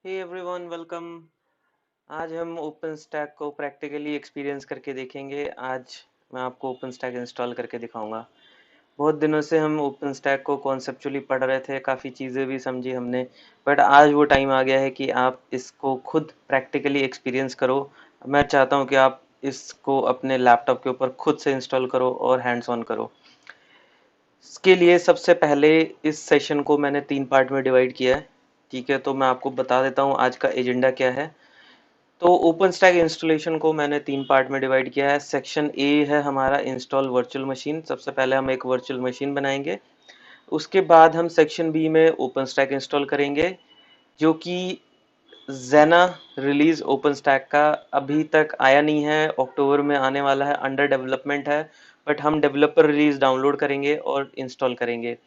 Hey everyone welcome. आज हम open stack को प्रैक्टिकली एक्सपीरियंस करके देखेंगे। आज मैं आपको ओपन स्टैक इंस्टॉल करके दिखाऊंगा। बहुत दिनों से हम ओपन स्टैक को कॉन्सेप्चुअली पढ़ रहे थे, काफ़ी चीज़ें भी समझी हमने, बट आज वो टाइम आ गया है कि आप इसको खुद प्रैक्टिकली एक्सपीरियंस करो। मैं चाहता हूँ कि आप इसको अपने लैपटॉप के ऊपर खुद से इंस्टॉल करो और हैंड्स ऑन करो। इसके लिए सबसे पहले इस सेशन को मैंने 3 पार्ट में डिवाइड किया है। ठीक है, तो मैं आपको बता देता हूँ आज का एजेंडा क्या है। तो ओपन स्टैक इंस्टॉलेशन को मैंने 3 पार्ट में डिवाइड किया है। सेक्शन ए है हमारा इंस्टॉल वर्चुअल मशीन। सबसे पहले हम एक वर्चुअल मशीन बनाएंगे। उसके बाद हम सेक्शन बी में ओपन स्टैक इंस्टॉल करेंगे, जो कि जेना रिलीज ओपन स्टैक का अभी तक आया नहीं है, अक्टूबर में आने वाला है, अंडर डेवलपमेंट है, बट हम डेवलपर रिलीज डाउनलोड करेंगे और इंस्टॉल करेंगे।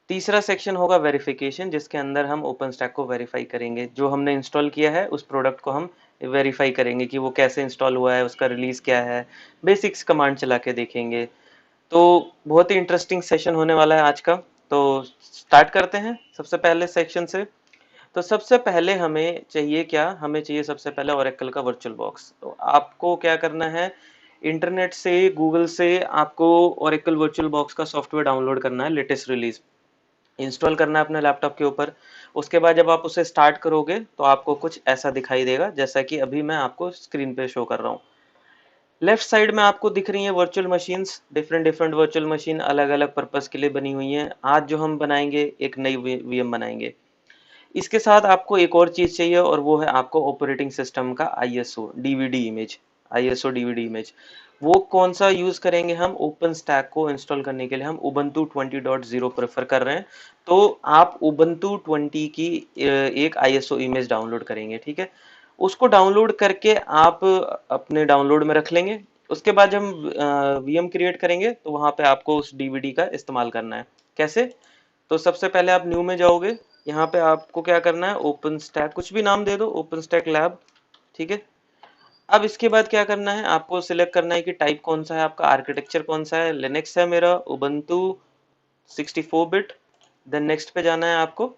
तीसरा सेक्शन होगा वेरिफिकेशन, जिसके अंदर हम ओपन स्टैक को वेरीफाई करेंगे। जो हमने इंस्टॉल किया है उस प्रोडक्ट को हम वेरीफाई करेंगे कि वो कैसे इंस्टॉल हुआ है, उसका रिलीज क्या है, बेसिक्स कमांड चला के देखेंगे। तो बहुत ही इंटरेस्टिंग सेशन होने वाला है आज का। तो स्टार्ट करते हैं सबसे पहले सेक्शन से। तो सबसे पहले हमें चाहिए क्या, हमें चाहिए सबसे पहले ओरेकल का वर्चुअल बॉक्स। तो आपको क्या करना है, इंटरनेट से, गूगल से आपको ओरेकल वर्चुअल बॉक्स का सॉफ्टवेयर डाउनलोड करना है, लेटेस्ट रिलीज इंस्टॉल करना है अपने लैपटॉप के ऊपर। उसके बाद जब आप उसे स्टार्ट करोगे तो आपको कुछ ऐसा दिखाई देगा, जैसा कि अभी मैं आपको स्क्रीन पे शो कर रहा हूँ। लेफ्ट साइड में आपको दिख रही है virtual machines, different different virtual machine अलग अलग पर्पस के लिए बनी हुई हैं। आज जो हम बनाएंगे, एक नई वीएम बनाएंगे। इसके साथ आपको एक और चीज चाहिए, और वो है आपको ऑपरेटिंग सिस्टम का ISO DVD image. ISO DVD image वो कौन सा यूज करेंगे हम ओपन स्टैक को इंस्टॉल करने के लिए? हम उबंटू 20.0 प्रेफर कर रहे हैं। तो आप उबंटू 20 की एक आईएसओ इमेज डाउनलोड करेंगे। ठीक है, उसको डाउनलोड करके आप अपने डाउनलोड में रख लेंगे। उसके बाद जब हम वीएम क्रिएट करेंगे तो वहां पे आपको उस डीवीडी का इस्तेमाल करना है। कैसे? तो सबसे पहले आप न्यू में जाओगे। यहाँ पे आपको क्या करना है, ओपन स्टैक कुछ भी नाम दे दो, ओपन स्टैक लैब। ठीक है, अब इसके बाद क्या करना है, आपको सिलेक्ट करना है कि टाइप कौन सा है आपका, आर्किटेक्चर कौन सा है। लिनक्स है मेरा, उबंटू 64 बिट। देन नेक्स्ट पे जाना है आपको।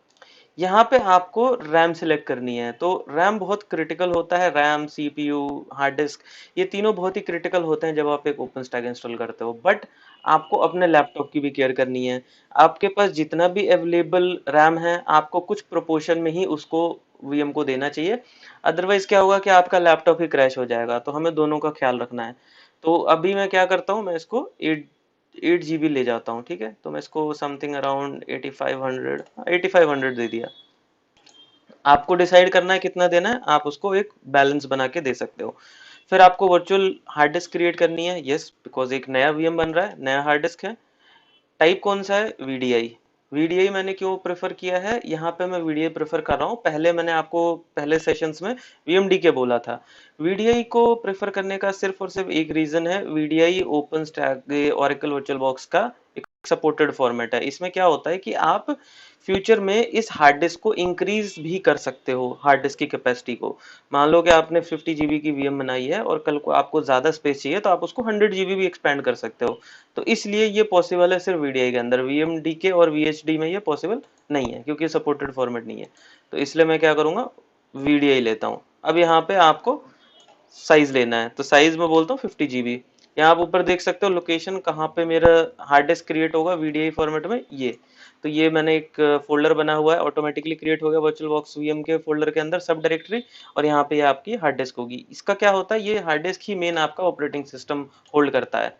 यहाँ पे आपको रैम सिलेक्ट करनी है। तो रैम बहुत क्रिटिकल होता है, रैम, सीपीयू, हार्ड डिस्क, ये तीनों बहुत ही क्रिटिकल होते हैं जब आप एक ओपन स्टैक इंस्टॉल करते हो। बट आपको अपने लैपटॉप की भी केयर करनी है। आपके पास जितना भी अवेलेबल रैम है, आपको कुछ प्रोपोर्शन में ही उसको वीएम को देना चाहिए। अदरवाइज क्या होगा कि आपका लैपटॉप ही क्रैश हो जाएगा। तो हमें दोनों का ख्याल रखना है। तो अभी मैं क्या करता हूँ, मैं इसको 8 GB ले जाता हूँ। ठीक है, तो मैं इसको समथिंग अराउंड 8500 दे दिया। आपको डिसाइड करना है कितना देना है, आप उसको एक बैलेंस बना के दे सकते हो। फिर आपको वर्चुअल हार्ड डिस्क क्रिएट करनी है। यस, बिकॉज एक नया वीएम बन रहा है, नया हार्ड डिस्क है। टाइप कौन सा है, वीडीआई। वीडीआई मैंने क्यों प्रेफर किया है, यहाँ पे मैं वीडीआई प्रेफर कर रहा हूँ। पहले मैंने आपको पहले सेशंस में वीएमडी के बोला था। वीडीआई को प्रेफर करने का सिर्फ और सिर्फ एक रीजन है, VDI open stack Oracle virtual box का एक सपोर्टेड फॉर्मेट है। इसमें क्या होता है कि आप फ्यूचर में इस हार्ड डिस्क को इंक्रीज भी कर सकते हो, हार्ड डिस्क की कैपेसिटी को। मान लो कि आपने 50 GB की वीएम बनाई है और कल को आपको ज्यादा स्पेस चाहिए, तो आप उसको 100 GB भी एक्सपेंड कर सकते हो। तो इसलिए ये पॉसिबल है सिर्फ वीडीआई के अंदर, वीएमडी के और वीएचडी में ये पॉसिबल नहीं है, क्योंकि सपोर्टेड फॉर्मेट नहीं है। तो इसलिए मैं क्या करूंगा, वीडीआई लेता हूँ। अब यहाँ पे आपको साइज लेना है, तो साइज में बोलता हूँ 50 GB। यहाँ आप ऊपर देख सकते हो लोकेशन कहाँ पे मेरा हार्ड डिस्क क्रिएट होगा वीडीआई फॉर्मेट में, ये। तो ये मैंने एक फोल्डर बना हुआ है, ऑटोमेटिकली क्रिएट हो गया वर्चुअल बॉक्स वीएम के फोल्डर के अंदर, सब डायरेक्टरी। और यहाँ पे ये आपकी हार्ड डिस्क होगी। इसका क्या होता है, ये हार्ड डिस्क ही मेन आपका ऑपरेटिंग सिस्टम होल्ड करता है।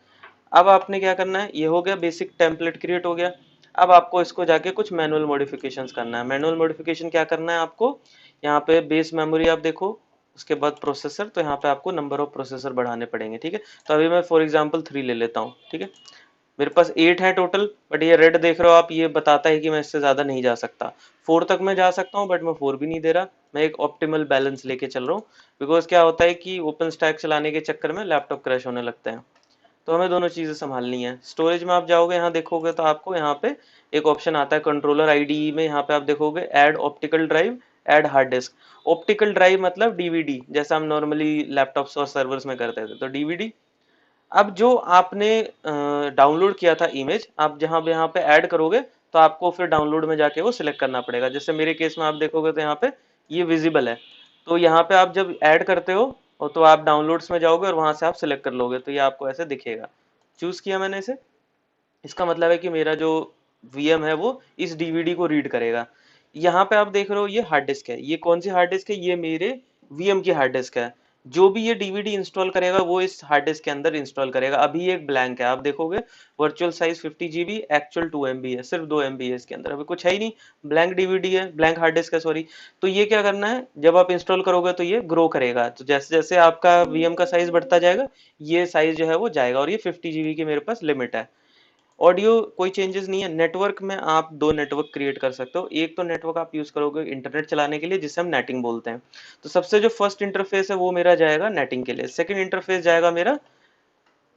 अब आपने क्या करना है, ये हो गया बेसिक टेम्पलेट क्रिएट हो गया। अब आपको इसको जाके कुछ मैनुअल मॉडिफिकेशंस करना है। मैनुअल मॉडिफिकेशन क्या करना है आपको, यहाँ पे बेस मेमोरी आप देखो, उसके बाद प्रोसेसर, तो यहाँ पे आपको नंबर ऑफ प्रोसेसर बढ़ाने पड़ेंगे। ठीक है, तो अभी मैं फॉर एग्जांपल 3 ले लेता हूँ। ठीक है, मेरे पास 8 है टोटल, बट ये रेड देख रहे हो आप, ये बताता है कि मैं इससे ज्यादा नहीं जा सकता। 4 तक मैं जा सकता हूँ, बट मैं 4 भी नहीं दे रहा। मैं एक ऑप्टिमल बैलेंस लेके चल रहा हूँ। बिकॉज क्या होता है कि ओपन स्टैक चलाने के चक्कर में लैपटॉप क्रैश होने लगते हैं। तो हमें दोनों चीजें संभालनी है। स्टोरेज में आप जाओगे, यहाँ देखोगे तो आपको यहाँ पे एक ऑप्शन आता है कंट्रोलर आईडी में, यहाँ पे आप देखोगे add optical drive, add hard disk. Optical drive मतलब डीवीडी, जैसा हम नॉर्मली लैपटॉप्स और सर्वर्स में करते थे, तो डीवीडी। अब जो आपने डाउनलोड किया था इमेज, आप जहाँ यहाँ पे ऐड करोगे, तो आपको फिर डाउनलोड में जाके वो सिलेक्ट करना पड़ेगा। जैसे मेरे केस में आप देखोगे तो यहाँ पे ये विजिबल है। तो यहाँ पे आप जब ऐड करते हो और तो आप डाउनलोड्स में जाओगे और वहां से आप सिलेक्ट कर लोगे, तो ये आपको ऐसे दिखेगा। चूज किया मैंने इसे, इसका मतलब है कि मेरा जो वीएम है वो इस डीवीडी को रीड करेगा। यहाँ पे आप देख रहे हो ये हार्ड डिस्क है। ये कौन सी हार्ड डिस्क है? ये मेरे वीएम की हार्ड डिस्क है। जो भी ये डीवीडी इंस्टॉल करेगा वो इस हार्ड डिस्क के अंदर इंस्टॉल करेगा। अभी एक ब्लैंक है, आप देखोगे virtual size 50 GB, actual 2 MB है, सिर्फ 2 MB है इसके अंदर, अभी कुछ है ही नहीं। ब्लैंक डीवीडी है, ब्लैंक हार्ड डिस्क है, सॉरी। तो ये क्या करना है, जब आप इंस्टॉल करोगे तो ये ग्रो करेगा। तो जैसे जैसे आपका वीएम का साइज बढ़ता जाएगा, ये साइज जो है वो जाएगा। और ये 50 GB की मेरे पास लिमिट है। ऑडियो कोई चेंजेस नहीं है। नेटवर्क में आप दो नेटवर्क क्रिएट कर सकते हो। एक तो नेटवर्क आप यूज करोगे इंटरनेट चलाने के लिए, जिसे हम नेटिंग बोलते हैं। तो सबसे जो फर्स्ट इंटरफेस है वो मेरा जाएगा नेटिंग के लिए। सेकंड इंटरफेस जाएगा मेरा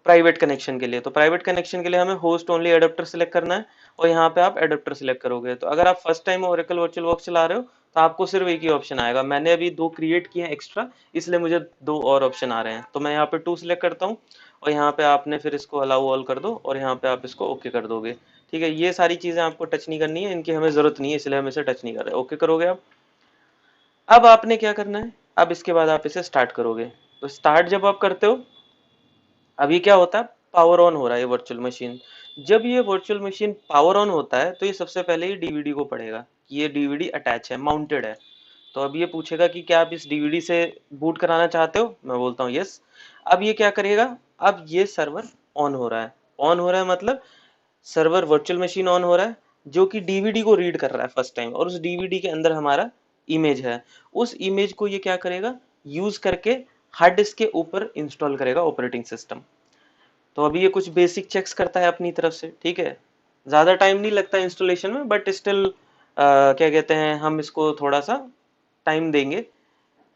प्राइवेट कनेक्शन के लिए। तो प्राइवेट कनेक्शन के लिए हमें होस्ट ओनली एडेप्टर सिलेक्ट करना है, और यहाँ पे आप एडेप्टर सिलेक्ट करोगे। तो अगर आप first time Oracle virtual box चला रहे हो तो आपको सिर्फ एक ही ऑप्शन आएगा। मैंने अभी दो क्रिएट किए हैं एक्स्ट्रा, इसलिए मुझे दो और ऑप्शन आ रहे हैं। तो मैं यहाँ पे 2 सिलेक्ट करता हूँ, और यहाँ पे आपने फिर इसको अलाउ ऑल कर दो, और यहाँ पे आप इसको ओके कर दोगे। ठीक है, ये सारी चीजें आपको टच नहीं करनी है, इनकी हमें जरूरत नहीं है, इसलिए हम इसे टच नहीं कर रहे। ओके करोगे आप। अब आपने क्या करना है, अब इसके बाद आप इसे स्टार्ट करोगे। तो स्टार्ट जब आप करते हो, अभी क्या होता है, पावर ऑन हो रहा है ये वर्चुअल मशीन। जब ये वर्चुअल मशीन पावर ऑन होता है तो ये सबसे पहले ही डीवीडी को पढ़ेगा कि ये डीवीडी अटैच है, माउंटेड है। तो अब ये पूछेगा कि क्या आप इस डीवीडी से बूट कराना चाहते हो, मैं बोलता हूँ यस। अब ये क्या करेगा, अब ये सर्वर ऑन हो रहा है। ऑन हो रहा है मतलब सर्वर वर्चुअल मशीन ऑन हो रहा है, जो कि डीवीडी को रीड कर रहा है फर्स्ट टाइम, और उस डीवीडी के अंदर हमारा इमेज है। उस इमेज को ये क्या करेगा, यूज करके हार्ड डिस्क के ऊपर इंस्टॉल करेगा ऑपरेटिंग सिस्टम। तो अभी ये कुछ बेसिक चेक्स करता है अपनी तरफ से, ठीक है। ज्यादा टाइम नहीं लगता इंस्टॉलेशन में, बट स्टिल क्या कहते हैं, हम इसको थोड़ा सा टाइम देंगे।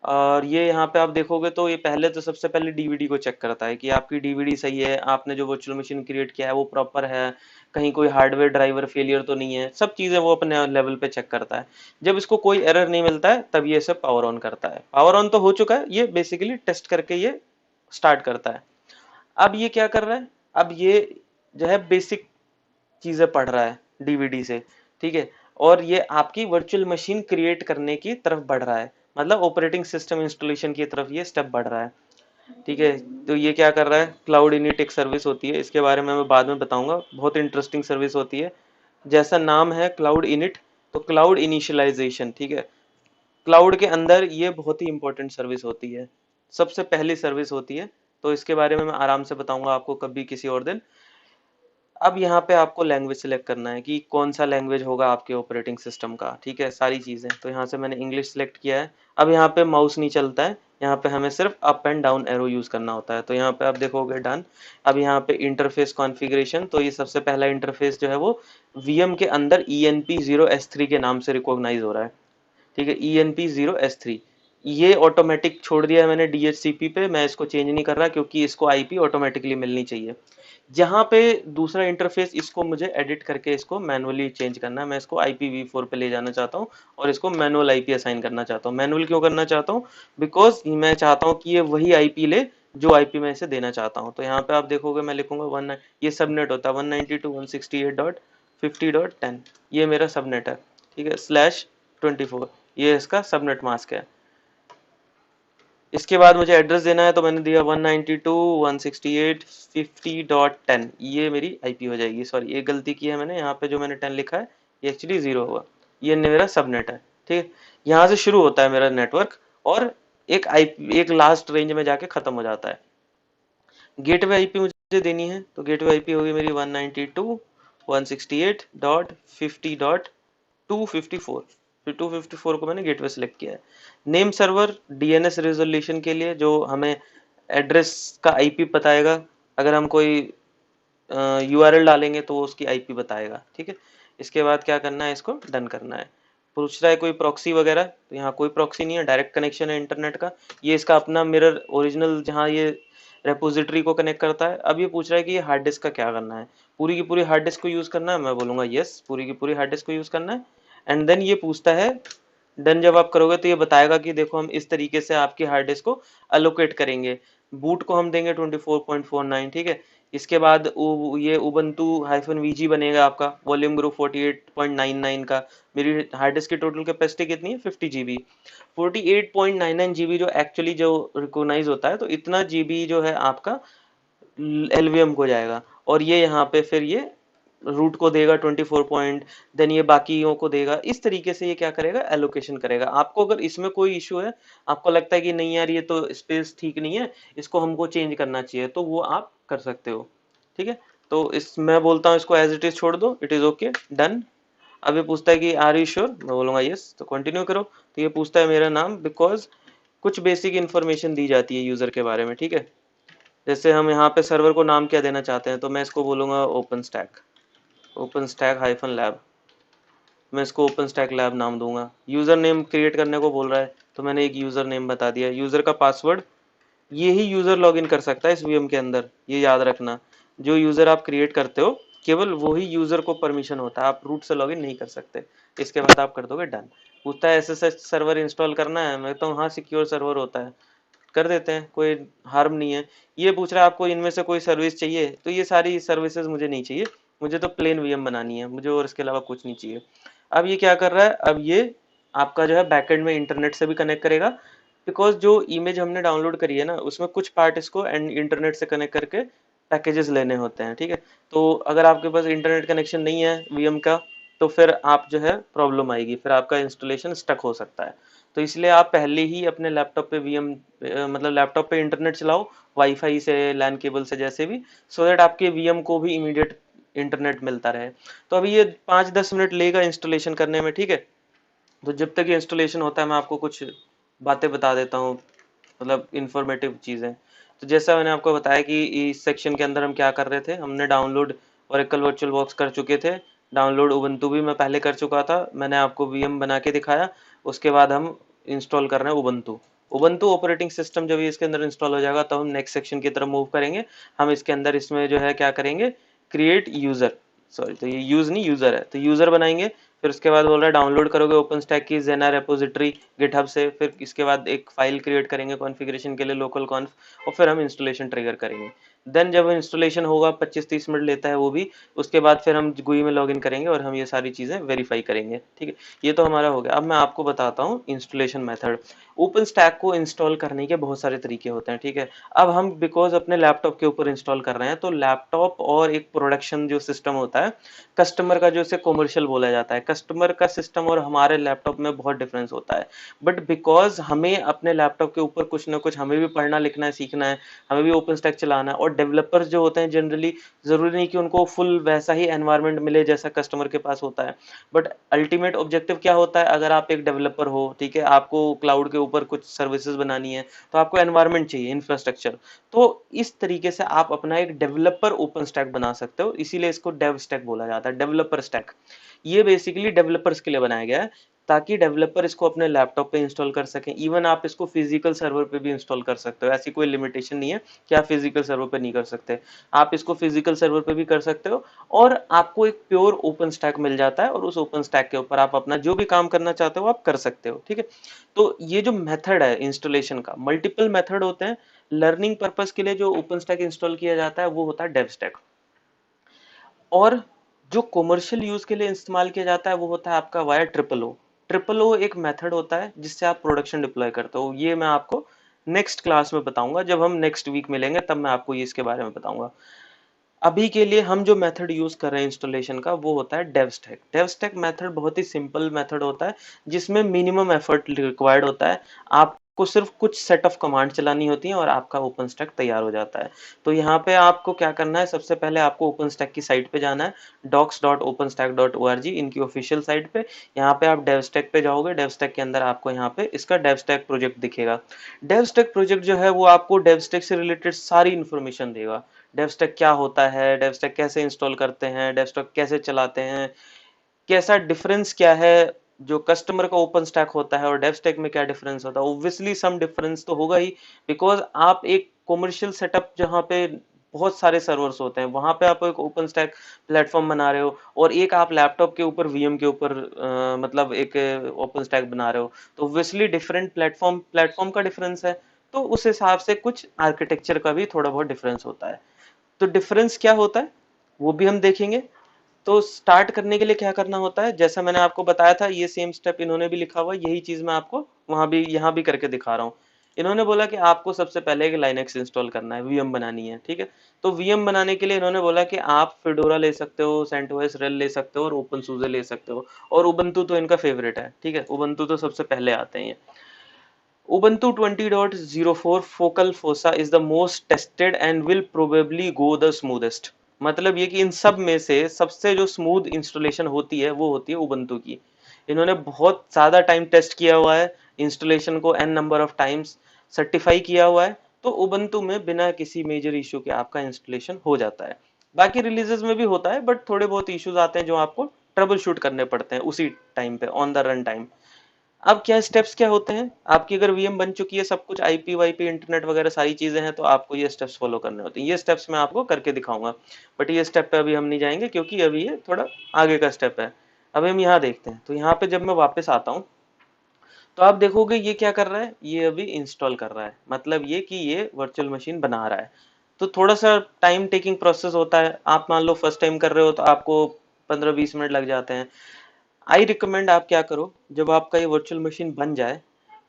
और ये यहाँ पे आप देखोगे तो ये पहले तो सबसे पहले डीवीडी को चेक करता है कि आपकी डीवीडी सही है, आपने जो वर्चुअल मशीन क्रिएट किया है वो प्रॉपर है, कहीं कोई हार्डवेयर ड्राइवर फेलियर तो नहीं है, सब चीजें वो अपने लेवल पे चेक करता है। जब इसको कोई एरर नहीं मिलता है तब ये इसे पावर ऑन करता है। पावर ऑन तो हो चुका है, ये बेसिकली टेस्ट करके ये स्टार्ट करता है। अब ये क्या कर रहा है, अब ये जो है बेसिक चीजें पढ़ रहा है डीवीडी से, ठीक है। और ये आपकी वर्चुअल मशीन क्रिएट करने की तरफ बढ़ रहा है, मतलब ऑपरेटिंग सिस्टम इंस्टॉलेशन की तरफ ये स्टेप बढ़ रहा है, ठीक है। तो ये क्या कर रहा है, क्लाउड इनिट एक सर्विस होती है, इसके बारे में मैं बाद में बताऊंगा, बहुत इंटरेस्टिंग सर्विस होती है। जैसा नाम है क्लाउड इनिट, तो क्लाउड इनिशियलाइजेशन, ठीक है। क्लाउड के अंदर ये बहुत ही इंपॉर्टेंट सर्विस होती है, सबसे पहली सर्विस होती है। तो इसके बारे में मैं आराम से बताऊंगा आपको कभी किसी और दिन। अब यहाँ पे आपको लैंग्वेज सिलेक्ट करना है कि कौन सा लैंग्वेज होगा आपके ऑपरेटिंग सिस्टम का, ठीक है, सारी चीजें। तो यहाँ से मैंने इंग्लिश सिलेक्ट किया है। अब यहाँ पे माउस नहीं चलता है, यहाँ पे हमें सिर्फ up and down arrow use करना होता है। तो यहाँ पे आप देखोगे डन। अब यहाँ पे इंटरफेस कॉन्फ़िगरेशन, तो ये सबसे पहला इंटरफेस जो है वो वीएम के अंदर ENP0S3 के नाम से रिकॉग्नाइज हो रहा है, ठीक है। ENP0S3 ये ऑटोमेटिक छोड़ दिया है मैंने DHCP पे, मैं इसको चेंज नहीं कर रहा क्योंकि इसको आईपी ऑटोमेटिकली मिलनी चाहिए। जहाँ पे दूसरा इंटरफेस, इसको मुझे एडिट करके इसको मैनुअली चेंज करना है। मैं इसको IPv4 पे ले जाना चाहता हूँ, और इसको मैनुअल आईपी असाइन करना चाहता हूँ। मैनुअल क्यों करना चाहता हूँ, बिकॉज मैं चाहता हूँ कि ये वही आईपी ले जो आईपी मैं इसे देना चाहता हूँ। तो यहाँ पे आप देखोगे मैं लिखूंगा ये सबनेट होता है 192.168.50.10, ये मेरा सबनेट है, ठीक है, /24, ये इसका सबनेट मास्क है। इसके बाद मुझे एड्रेस देना है, तो मैंने दिया 192.168.50.10, ये मेरी आईपी हो जाएगी। सॉरी, ये गलती की है मैंने, यहाँ पे जो मैंने 10 लिखा है ये एक्चुअली 0 हुआ। ये मेरा सबनेट है, ठीक है। यहाँ से शुरू होता है मेरा नेटवर्क, और एक लास्ट रेंज में जाके खत्म हो जाता है। गेटवे आईपी मुझे देनी है, तो गेटवे आईपी होगी मेरी 192.168.50.254। फिर 254 को मैंने गेटवे सेलेक्ट किया है। नेम सर्वर डीएनएस रेजोल्यूशन के लिए, जो हमें एड्रेस का आईपी बताएगा। अगर हम कोई यूआरएल डालेंगे तो वो उसकी आईपी बताएगा, ठीक है। इसके बाद क्या करना है, इसको डन करना है। पूछ रहा है कोई प्रॉक्सी वगैरह, तो यहाँ कोई प्रॉक्सी नहीं है, डायरेक्ट कनेक्शन है इंटरनेट का। ये इसका अपना मिरर ओरिजिनल जहाँ ये रेपोजिटरी को कनेक्ट करता है। अब ये पूछ रहा है कि ये हार्ड डिस्क का क्या करना है, पूरी की पूरी हार्ड डिस्क को यूज करना है। मैं बोलूंगा यस, पूरी की पूरी हार्ड डिस्क को यूज करना है। एंड देन ये पूछता है, डन जब आप करोगे तो ये बताएगा कि देखो हम इस तरीके से आपकी हार्ड डिस्क को अलोकेट करेंगे। बूट को हम देंगे 24.49, ठीक है। इसके बाद ये उबंटू हाइफन वीजी बनेगा आपका, वॉल्यूम ग्रुप 48.99 का। मेरी हार्ड डिस्क की टोटल कैपेसिटी कितनी है, 50 GB। 48.99 GB जो एक्चुअली जो रिकॉग्नाइज होता है, तो इतना जीबी जो है आपका एलवीएम को जाएगा, और ये यहाँ पे फिर ये रूट को देगा 24 पॉइंट, देन ये बाकियों को देगा। इस तरीके से ये क्या करेगा, एलोकेशन करेगा। आपको अगर इसमें कोई इशू है, आपको लगता है कि नहीं यार ये तो स्पेस ठीक नहीं है, इसको हमको चेंज करना चाहिए, तो वो आप कर सकते हो। ठीक है, तो इस मैं बोलता हूँ इसको एज इट इज छोड़ दो, इट इज ओके, डन। अब ये पूछता है कि आर यू श्योर, मैं बोलूंगा यस, तो कंटिन्यू करो। तो ये पूछता है मेरा नाम, बिकॉज कुछ बेसिक इन्फॉर्मेशन दी जाती है यूजर के बारे में। ठीक है, जैसे हम यहाँ पे सर्वर को नाम क्या देना चाहते हैं, तो मैं इसको बोलूंगा open stack, open stack hyphen lab. मैं इसको ओपन स्टैक लैब नाम दूंगा। यूजर नेम क्रिएट करने को बोल रहा है, तो मैंने एक यूजर नेम बता दिया। यूजर का पासवर्ड ये ही यूजर लॉगिन कर सकता है इस वीएम के अंदर, ये याद रखना। जो यूजर आप क्रिएट करते हो, केवल वही यूजर को परमिशन होता है, आप रूट से लॉगिन नहीं कर सकते। इसके बाद आप कर दोगे डन। पूछता है एसएसएच सर्वर इंस्टॉल करना है, मैं कहता हूँ हाँ सिक्योर सर्वर होता है, कर देते हैं, कोई हार्म नहीं है। ये पूछ रहा है आपको इनमें से कोई सर्विस चाहिए, तो ये सारी सर्विसेज मुझे नहीं चाहिए, मुझे तो प्लेन वीएम बनानी है मुझे, और इसके अलावा कुछ नहीं चाहिए। अब ये क्या कर रहा है, अब ये आपका जो है बैकएंड में इंटरनेट से भी कनेक्ट करेगा, बिकॉज जो इमेज हमने डाउनलोड करी है ना, उसमें कुछ पार्ट इसको एंड इंटरनेट से कनेक्ट करके पैकेजेस लेने होते हैं। ठीक है, तो अगर आपके पास इंटरनेट कनेक्शन नहीं है वीएम का, तो फिर आप जो है प्रॉब्लम आएगी, फिर आपका इंस्टॉलेशन स्टक हो सकता है। तो इसलिए आप पहले ही अपने लैपटॉप पे वीएम, मतलब लैपटॉप पे इंटरनेट चलाओ वाईफाई से, लैन केबल से, जैसे भी, सो दैट आपके वीएम को भी इमीडिएट इंटरनेट मिलता रहे। तो अभी ये 5-10 मिनट लेगा इंस्टॉलेशन करने में। ठीक है, तो जब तक ये इंस्टॉलेशन होता है मैं आपको कुछ बातें बता देता हूँ, मतलब इंफॉर्मेटिव चीज़ें। तो जैसा मैंने आपको बताया कि इस सेक्शन के अंदर हम क्या कर रहे थे, हमने डाउनलोड ओरेकल वर्चुअल बॉक्स कर चुके थे, डाउनलोड उबंटू भी मैं पहले कर चुका था, मैंने आपको वीएम बना के दिखाया। उसके बाद हम इंस्टॉल कर रहे हैं उबंटू। उबंटू ऑपरेटिंग सिस्टम जब ये इसके अंदर इंस्टॉल हो जाएगा, तो हम नेक्स्ट सेक्शन की तरफ मूव करेंगे। हम इसके अंदर इसमें जो है क्या करेंगे, क्रिएट यूजर, सॉरी तो ये यूज नहीं यूजर है, तो यूजर बनाएंगे। फिर उसके बाद बोल रहा है डाउनलोड करोगे ओपन स्टैक की जेना रेपोजिटरी गिटहब से, फिर इसके बाद एक फाइल क्रिएट करेंगे कॉन्फ़िगरेशन के लिए लोकल कॉन्फ, और फिर हम इंस्टॉलेशन ट्रिगर करेंगे। देन जब इंस्टॉलेशन होगा 25-30 मिनट लेता है वो भी, उसके बाद फिर हम GUI में लॉगिन करेंगे और हम ये सारी चीज़ें वेरीफाई करेंगे। ठीक है, ये तो हमारा हो गया। अब मैं आपको बताता हूँ इंस्टॉलेशन मेथड। ओपन स्टैक को इंस्टॉल करने के बहुत सारे तरीके होते हैं। ठीक है, अब हम बिकॉज अपने लैपटॉप के ऊपर इंस्टॉल कर रहे हैं, तो लैपटॉप और एक प्रोडक्शन जो सिस्टम होता है, कस्टमर का जो इसे कॉमर्शियल बोला जाता है, कस्टमर का सिस्टम और हमारे लैपटॉप में बहुत डिफरेंस होता है। बट बिकॉज हमें अपने लैपटॉप के ऊपर कुछ ना कुछ हमें भी पढ़ना लिखना है, सीखना है, हमें भी ओपन स्टैक चलाना है, और डेवलपर्स जो होते हैं जनरली जरूरी नहीं कि उनको फुल वैसा ही एनवायरनमेंट मिले जैसा कस्टमर के पास होता है। बट अल्टीमेट ऑब्जेक्टिव क्या होता है, अगर आप एक डेवलपर हो, ठीक है, आपको क्लाउड के ऊपर कुछ सर्विसेज बनानी है, तो आपको एनवायरनमेंट चाहिए, इंफ्रास्ट्रक्चर। तो इस तरीके से आप अपना एक डेवलपर ओपन स्टैक बना सकते हो, इसीलिए इसको डेव स्टैक बोला जाता है, डेवलपर स्टैक। ये बेसिकली डेवलपर्स के लिए बनाया गया है, ताकि डेवलपर इसको अपने लैपटॉप पे इंस्टॉल कर सकें। इवन आप इसको फिजिकल सर्वर पे भी इंस्टॉल कर सकते हो, ऐसी कोई लिमिटेशन नहीं है कि आप फिजिकल सर्वर पे नहीं कर सकते। आप इसको फिजिकल सर्वर पे भी कर सकते हो, और आपको एक प्योर ओपन स्टैक मिल जाता है, और उस ओपन स्टैक के ऊपर आप अपना जो भी काम करना चाहते हो आप कर सकते हो। ठीक है, तो ये जो मेथड है इंस्टॉलेशन का, मल्टीपल मेथड होते हैं। लर्निंग पर्पस के लिए जो ओपन स्टैक इंस्टॉल किया जाता है वो होता है डेव स्टैक, और जो कॉमर्शियल यूज के लिए इस्तेमाल किया जाता है वो होता है आपका via triple O. Triple O एक मेथड होता है जिससे आप प्रोडक्शन डिप्लॉय करते हो। ये मैं आपको नेक्स्ट क्लास में बताऊंगा, जब हम नेक्स्ट वीक मिलेंगे तब मैं आपको ये इसके बारे में बताऊंगा। अभी के लिए हम जो मेथड यूज कर रहे हैं इंस्टॉलेशन का वो होता है dev stack. Dev stack method बहुत ही सिंपल मेथड होता है, जिसमें मिनिमम एफर्ट रिक्वायर्ड होता है। आपको सिर्फ कुछ सेट ऑफ कमांड चलानी होती है और आपका ओपन स्टैक तैयार हो जाता है। तो यहाँ पे आपको क्या करना है, सबसे पहले आपको ओपन स्टैक की साइट पे जाना है, docs.openstack.org, इनकी ऑफिशियल साइट पे। यहाँ पे आप डेव स्टैक पे जाओगे, डेव स्टैक के अंदर आपको यहाँ पे इसका डेव स्टैक प्रोजेक्ट दिखेगा। डेव स्टैक प्रोजेक्ट जो है वो आपको डेव स्टैक से रिलेटेड सारी इन्फॉर्मेशन देगा। डेवस्टेक क्या होता है, डेवस्टेक कैसे इंस्टॉल करते हैं, डेवस्टेक कैसे चलाते हैं, कैसा डिफरेंस क्या है, जो कस्टमर का ओपन स्टैक होता है और डेवस्टेक में क्या डिफरेंस होता है। ऑब्वियसली सम डिफरेंस तो होगा ही, बिकॉज आप एक कॉमर्शियल सेटअप जहाँ पे बहुत सारे सर्वर्स होते हैं, वहां पे आप एक ओपन स्टैक प्लेटफॉर्म बना रहे हो, और एक आप लैपटॉप के ऊपर वीएम के ऊपर मतलब एक ओपन स्टैक बना रहे हो, तो ऑब्वियसली डिफरेंट प्लेटफॉर्म प्लेटफॉर्म का डिफरेंस है। तो उस हिसाब से कुछ आर्किटेक्चर का भी थोड़ा बहुत डिफरेंस होता है। तो डिफरेंस क्या होता है वो भी हम देखेंगे। तो स्टार्ट करने के लिए क्या करना होता है, जैसा मैंने आपको बताया था, ये सेम स्टेप इन्होंने भी लिखा हुआ है, यही चीज मैं आपको वहां भी यहाँ भी करके दिखा रहा हूँ। इन्होंने बोला कि आपको सबसे पहले एक लाइनेक्स इंस्टॉल करना है, वीएम बनानी है, ठीक है। तो वीएम बनाने के लिए इन्होंने बोला कि आप फेडोरा ले सकते हो, सेंटोस रेल ले सकते हो, और ओपन सूजे ले सकते हो, और उबंटू तो इनका फेवरेट है, ठीक है, उबंटू तो सबसे पहले आते हैं। Ubuntu 20.04 Focal Fossa is the most tested and will probably go the smoothest। मतलब ये कि इन सब में से सबसे जो स्मूथ इंस्टॉलेशन होती है वो होती है उबंटू की। इन्होंने बहुत ज़्यादा टाइम टेस्ट किया हुआ है, इंस्टॉलेशन को n number of times certify किया हुआ है। तो उबंटू में बिना किसी मेजर इशू के आपका इंस्टॉलेशन हो जाता है। बाकी रिलीजेस में भी होता है, बट थोड़े बहुत इश्यूज आते हैं जो आपको ट्रबल शूट करने पड़ते हैं उसी टाइम पे, ऑन द रन टाइम। अब क्या स्टेप्स क्या होते हैं, आपकी अगर वीएम बन चुकी है, सब कुछ आईपी वाईपी इंटरनेट वगैरह सारी चीजें हैं, तो आपको ये स्टेप्स फॉलो करने होते हैं। ये स्टेप्स मैं आपको करके दिखाऊंगा, बट ये स्टेप पे अभी हम नहीं जाएंगे क्योंकि अभी ये थोड़ा आगे का स्टेप है। अभी हम यहाँ देखते हैं, तो यहाँ पे जब मैं वापस आता हूँ तो आप देखोगे ये क्या कर रहा है, ये अभी इंस्टॉल कर रहा है, मतलब ये कि ये वर्चुअल मशीन बना रहा है। तो थोड़ा सा टाइम टेकिंग प्रोसेस होता है। आप मान लो फर्स्ट टाइम कर रहे हो तो आपको 15-20 मिनट लग जाते हैं। आई रिकमेंड आप क्या करो, जब आपका ये वर्चुअल मशीन बन जाए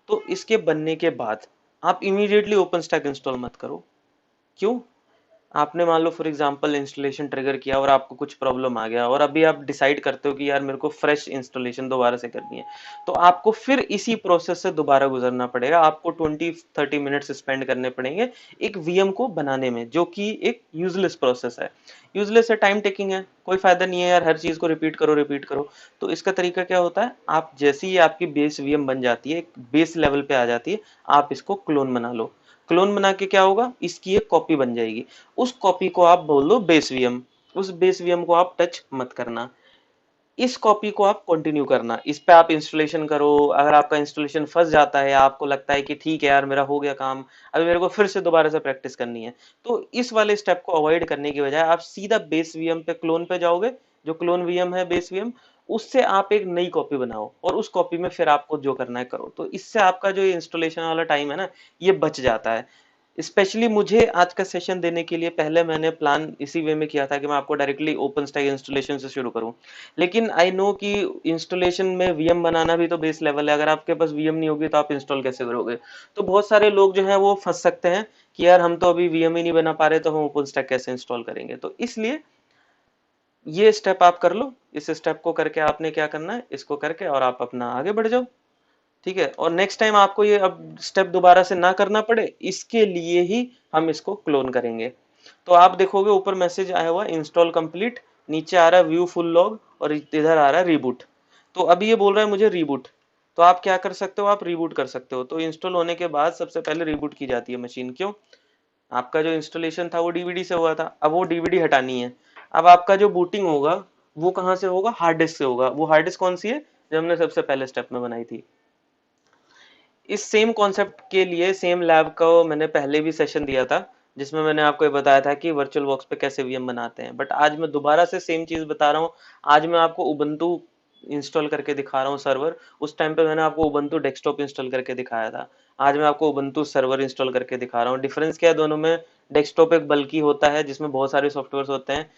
तो इसके बनने के बाद आप इमीडिएटली ओपन स्टैक इंस्टॉल मत करो। क्यों? आपने मान लो फॉर एग्जांपल इंस्टॉलेशन ट्रिगर किया और आपको कुछ प्रॉब्लम आ गया, और अभी आप डिसाइड करते हो कि यार मेरे को फ्रेश इंस्टॉलेशन दोबारा से करनी है, तो आपको फिर इसी प्रोसेस से दोबारा गुजरना पड़ेगा। आपको 20-30 मिनट्स स्पेंड करने पड़ेंगे एक वीएम को बनाने में, जो कि एक यूजलेस प्रोसेस है। यूजलेस है, टाइम टेकिंग है, कोई फायदा नहीं है यार हर चीज को रिपीट करो रिपीट करो। तो इसका तरीका क्या होता है, आप जैसे ही आपकी बेस वीएम बन जाती है, एक बेस लेवल पे आ जाती है, आप इसको क्लोन बना लो। क्लोन बना के क्या होगा, इसकी एक कॉपी बन जाएगी। उस कॉपी को आप बोल दो बेस वीएम, उस बेस वीएम को आप टच मत करना, इस कॉपी को आप कंटिन्यू करना, इस पे आप इंस्टॉलेशन करो। अगर आपका इंस्टॉलेशन फंस जाता है, आपको लगता है कि ठीक है यार मेरा हो गया काम, अभी मेरे को फिर से दोबारा से प्रैक्टिस करनी है, तो इस वाले स्टेप को अवॉइड करने की बजाय आप सीधा बेस वीएम पे, क्लोन पे जाओगे। जो क्लोन वीएम है बेस वीएम, उससे आप एक नई कॉपी बनाओ और उस कॉपी में फिर आपको जो करना है करो। तो इससे आपका जो इंस्टॉलेशन वाला टाइम है ना, ये बच जाता है। स्पेशली मुझे आज का सेशन देने के लिए पहले मैंने प्लान इसी वे में किया था कि मैं आपको डायरेक्टली ओपन स्टैक इंस्टॉलेशन से शुरू करूं, लेकिन आई नो कि इंस्टॉलेशन में वीएम बनाना भी तो बेस लेवल है। अगर आपके पास वीएम नहीं होगी तो आप इंस्टॉल कैसे करोगे? तो बहुत सारे लोग जो है वो फंस सकते हैं कि यार हम तो अभी वीएम ही नहीं बना पा रहे, तो हम ओपन स्टैक कैसे इंस्टॉल करेंगे? तो इसलिए ये स्टेप आप कर लो। इस स्टेप को करके आपने क्या करना है, इसको करके और आप अपना आगे बढ़ जाओ, ठीक है। और नेक्स्ट टाइम आपको ये अब स्टेप दोबारा से ना करना पड़े, इसके लिए ही हम इसको क्लोन करेंगे। तो आप देखोगे ऊपर मैसेज आया हुआ इंस्टॉल कंप्लीट, नीचे आ रहा है व्यू फुल लॉग, और इधर आ रहा है रीबूट। तो अभी ये बोल रहा है मुझे रीबूट, तो आप क्या कर सकते हो, आप रीबूट कर सकते हो। तो इंस्टॉल होने के बाद सबसे पहले रीबूट की जाती है मशीन। क्यों? आपका जो इंस्टॉलेशन था वो डीवीडी से हुआ था, अब वो डीवीडी हटानी है। अब आपका जो बूटिंग होगा वो कहाँ से होगा, हार्ड डिस्क से होगा। वो हार्ड डिस्क कौन सी है, जो हमने सबसे पहले स्टेप में बनाई थी। इस सेम कॉन्सेप्ट के लिए सेम लैब का मैंने पहले भी सेशन दिया था, जिसमें मैंने आपको ये बताया था कि वर्चुअल बॉक्स पे कैसे वीएम बनाते हैं। बट आज मैं दोबारा से सेम चीज बता रहा हूँ। आज मैं आपको उबंटू इंस्टॉल करके दिखा रहा हूँ सर्वर। उस टाइम पे मैंने आपको उबंटू डेस्कटॉप इंस्टॉल करके दिखाया था। आज मैं आपको उबंटू सर्वर इंस्टॉल करके दिखा रहा हूँ। डिफरेंस क्या है दोनों में? डेस्कटॉप एक बल्कि होता है जिसमें बहुत सारे सॉफ्टवेयर होते हैं।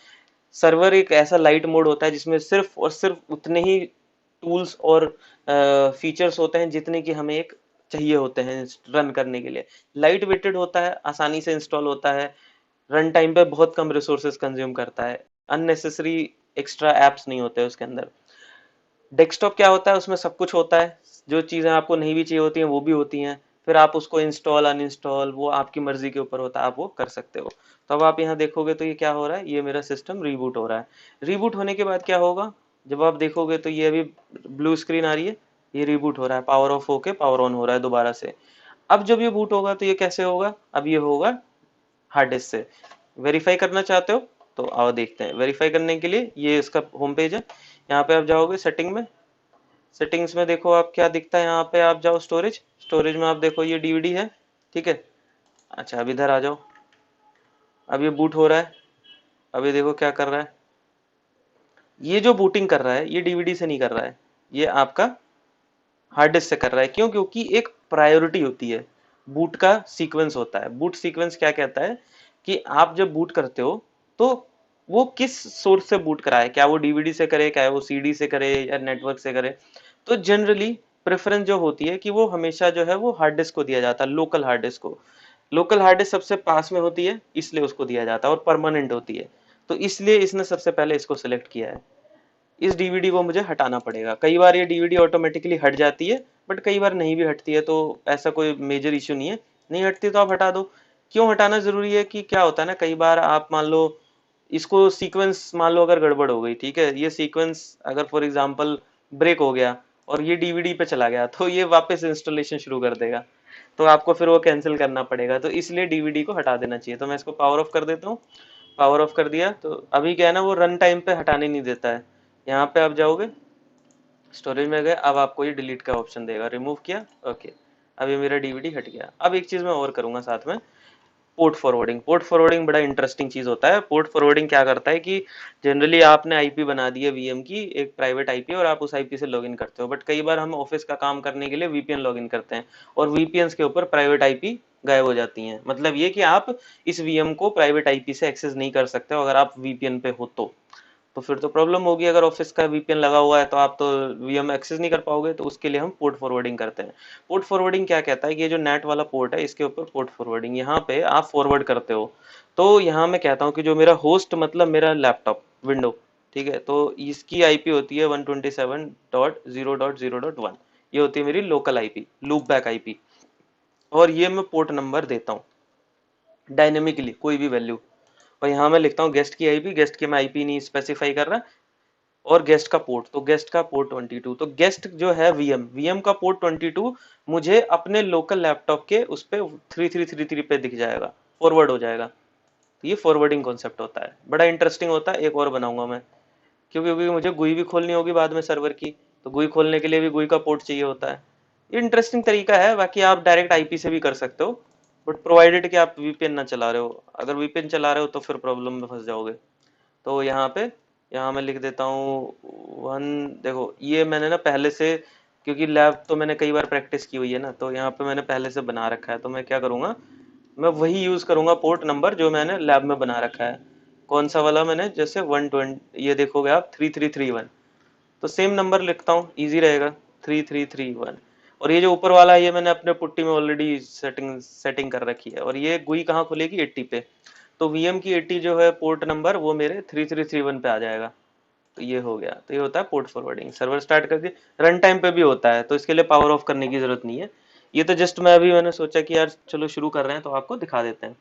सर्वर एक ऐसा लाइट मोड होता है जिसमें सिर्फ और सिर्फ उतने ही टूल्स और फीचर्स होते हैं जितने की हमें एक चाहिए होते हैं रन करने के लिए। लाइट वेटेड होता है, आसानी से इंस्टॉल होता है, रन टाइम पे बहुत कम रिसोर्सेज कंज्यूम करता है, अननेसेसरी एक्स्ट्रा एप्स नहीं होते उसके अंदर। डेस्कटॉप क्या होता है, उसमें सब कुछ होता है, जो चीजें आपको नहीं भी चाहिए होती हैं वो भी होती हैं। फिर आप उसको इंस्टॉल अनइंस्टॉल वो आपकी मर्जी के ऊपर होता है, आप वो कर सकते हो। तो अब आप यहाँ देखोगे तो ये क्या हो रहा है, ये मेरा सिस्टम रीबूट हो रहा है। रीबूट होने के बाद क्या होगा, जब आप देखोगे तो ये अभी ब्लू स्क्रीन आ रही है, ये रीबूट हो रहा है, पावर ऑफ होके पावर ऑन हो रहा है दोबारा से। अब जब ये बूट होगा तो ये कैसे होगा, अब ये होगा हार्ड डिस्क से। वेरीफाई करना चाहते हो तो आओ देखते हैं। वेरीफाई करने के लिए ये इसका होम पेज है, यहाँ पे आप जाओगे सेटिंग में। सेटिंग्स में देखो आप क्या दिखता है, यहाँ पे आप जाओ स्टोरेज, स्टोरेज में आप देखो ये डीवीडी है, ठीक है। अच्छा अब इधर आ जाओ, अब ये बूट हो रहा है। अब ये देखो क्या कर रहा है, ये जो बूटिंग कर रहा है ये डीवीडी से नहीं कर रहा है, ये आपका हार्ड डिस्क से कर रहा है। क्यों? क्योंकि एक प्रायोरिटी होती है, बूट का सीक्वेंस होता है। बूट सीक्वेंस क्या कहता है कि आप जब बूट करते हो तो वो किस सोर्स से बूट कराए, क्या वो डीवीडी से करे, क्या वो सीडी से करे या नेटवर्क से करे। तो जनरली प्रेफरेंस जो होती है कि वो हमेशा जो है वो हार्ड डिस्क को दिया जाता है, लोकल हार्ड डिस्क को। लोकल हार्ड डिस्क सबसे पास में होती है इसलिए उसको दिया जाता है और परमानेंट होती है, तो इसलिए इसने सबसे पहले इसको सिलेक्ट किया है। इस डीवीडी को मुझे हटाना पड़ेगा। कई बार ये डीवीडी ऑटोमेटिकली हट जाती है, बट कई बार नहीं भी हटती है, तो ऐसा कोई मेजर इश्यू नहीं है। नहीं हटती तो आप हटा दो। क्यों हटाना जरूरी है कि क्या होता है ना, कई बार आप मान लो इसको सीक्वेंस मान लो अगर गड़बड़ हो गई, ठीक है, ये सीक्वेंस अगर फॉर एग्जांपल ब्रेक हो गया और ये डीवीडी पे चला गया, तो ये वापस इंस्टॉलेशन शुरू कर देगा, तो आपको फिर वो कैंसिल करना पड़ेगा। तो इसलिए डीवीडी को हटा देना चाहिए। तो मैं इसको पावर ऑफ कर देता हूँ। पावर ऑफ कर दिया तो अभी क्या है ना, वो रन टाइम पे हटाने नहीं देता है। यहाँ पे आप जाओगे, स्टोरेज में गए, अब आपको ये डिलीट का ऑप्शन देगा, रिमूव किया, ओके, अब ये मेरा डीवीडी हट गया। अब एक चीज मैं और करूंगा साथ में, पोर्ट फॉरवर्डिंग। पोर्ट फॉरवर्डिंग बड़ा इंटरेस्टिंग चीज होता है। पोर्ट फॉरवर्डिंग क्या करता है कि जनरली आपने आईपी बना दी है वीएम की, एक प्राइवेट आईपी, और आप उस आईपी से लॉगिन करते हो, बट कई बार हम ऑफिस का काम करने के लिए वीपीएन लॉगिन करते हैं और वीपीएन के ऊपर प्राइवेट आईपी गायब हो जाती हैं। मतलब ये कि आप इस वीएम को प्राइवेट आईपी से एक्सेस नहीं कर सकते हो अगर आप वीपीएन पे हो तो फिर तो प्रॉब्लम होगी। अगर ऑफिस का वीपीएन लगा हुआ है तो आप तो वीएम एक्सेस नहीं कर पाओगे, तो उसके लिए हम पोर्ट फॉरवर्डिंग करते हैं। पोर्ट फॉरवर्डिंग क्या कहता है कि ये जो नेट वाला पोर्ट है इसके ऊपर पोर्ट फॉरवर्डिंग, यहाँ पे आप फॉरवर्ड करते हो। तो यहाँ मैं कहता हूँ कि जो मेरा होस्ट मतलब मेरा लैपटॉप विंडो, ठीक है, तो इसकी आईपी होती है 127.0.0.1, ये होती है मेरी local IP, loop back IP. और ये मैं पोर्ट नंबर देता हूँ डायनेमिकली, कोई भी वैल्यू। और यहाँ मैं लिखता हूँ गेस्ट की आईपी, गेस्ट की मैं आईपी नहीं स्पेसिफाई कर रहा, और गेस्ट का पोर्ट, तो गेस्ट का पोर्ट 22। तो गेस्ट जो है वीएम, वीएम का पोर्ट 22 मुझे अपने लोकल लैपटॉप के उस पे 3333 पे दिख जाएगा, फॉरवर्ड हो जाएगा। तो ये फॉरवर्डिंग कॉन्सेप्ट होता है, बड़ा इंटरेस्टिंग होता है। एक और बनाऊंगा मैं, क्योंकि मुझे गुई भी खोलनी होगी बाद में सर्वर की, तो गुई खोलने के लिए भी गुई का पोर्ट चाहिए होता है। ये इंटरेस्टिंग तरीका है। बाकी आप डायरेक्ट आईपी से भी कर सकते हो, बट प्रोवाइडेड कि आप वीपीएन ना चला रहे हो। अगर वीपीएन चला रहे हो तो फिर प्रॉब्लम में फंस जाओगे। तो यहाँ पे, यहाँ मैं लिख देता हूँ वन। देखो ये मैंने ना पहले से, क्योंकि लैब तो मैंने कई बार प्रैक्टिस की हुई है ना, तो यहाँ पे मैंने पहले से बना रखा है। तो मैं क्या करूँगा, मैं वही यूज़ करूँगा पोर्ट नंबर जो मैंने लैब में बना रखा है। कौन सा वाला मैंने, जैसे 120, ये देखोगे आप 3331, तो सेम नंबर लिखता हूँ, इजी रहेगा, 3331। और ये जो ऊपर वाला है ये मैंने अपने पुट्टी में ऑलरेडी सेटिंग कर रखी है। और ये गुई कहाँ खुलेगी, 80 पे। तो वीएम की 80 जो है पोर्ट नंबर, वो मेरे 3331 पे आ जाएगा। तो ये हो गया। तो ये होता है पोर्ट फॉरवर्डिंग। सर्वर स्टार्ट कर दिया, रन टाइम पे भी होता है, तो इसके लिए पावर ऑफ करने की जरूरत नहीं है। ये तो जस्ट मैंने सोचा कि यार चलो शुरू कर रहे हैं तो आपको दिखा देते हैं।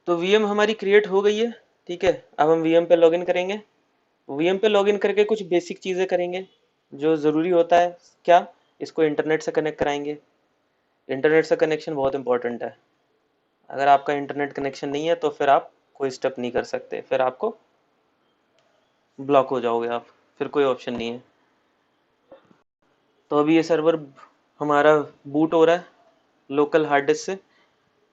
तो वीएम हमारी क्रिएट हो गई है, ठीक है। अब हम वीएम पे लॉगिन करेंगे। वीएम पे लॉगिन करके कुछ बेसिक चीजें करेंगे जो जरूरी होता है। क्या, इसको इंटरनेट से कनेक्ट कराएंगे। इंटरनेट से कनेक्शन बहुत इंपॉर्टेंट है। अगर आपका इंटरनेट कनेक्शन नहीं है तो फिर आप कोई स्टेप नहीं कर सकते, फिर आपको ब्लॉक हो जाओगे आप, फिर कोई ऑप्शन नहीं है। तो अभी ये सर्वर हमारा बूट हो रहा है लोकल हार्ड डिस्क से,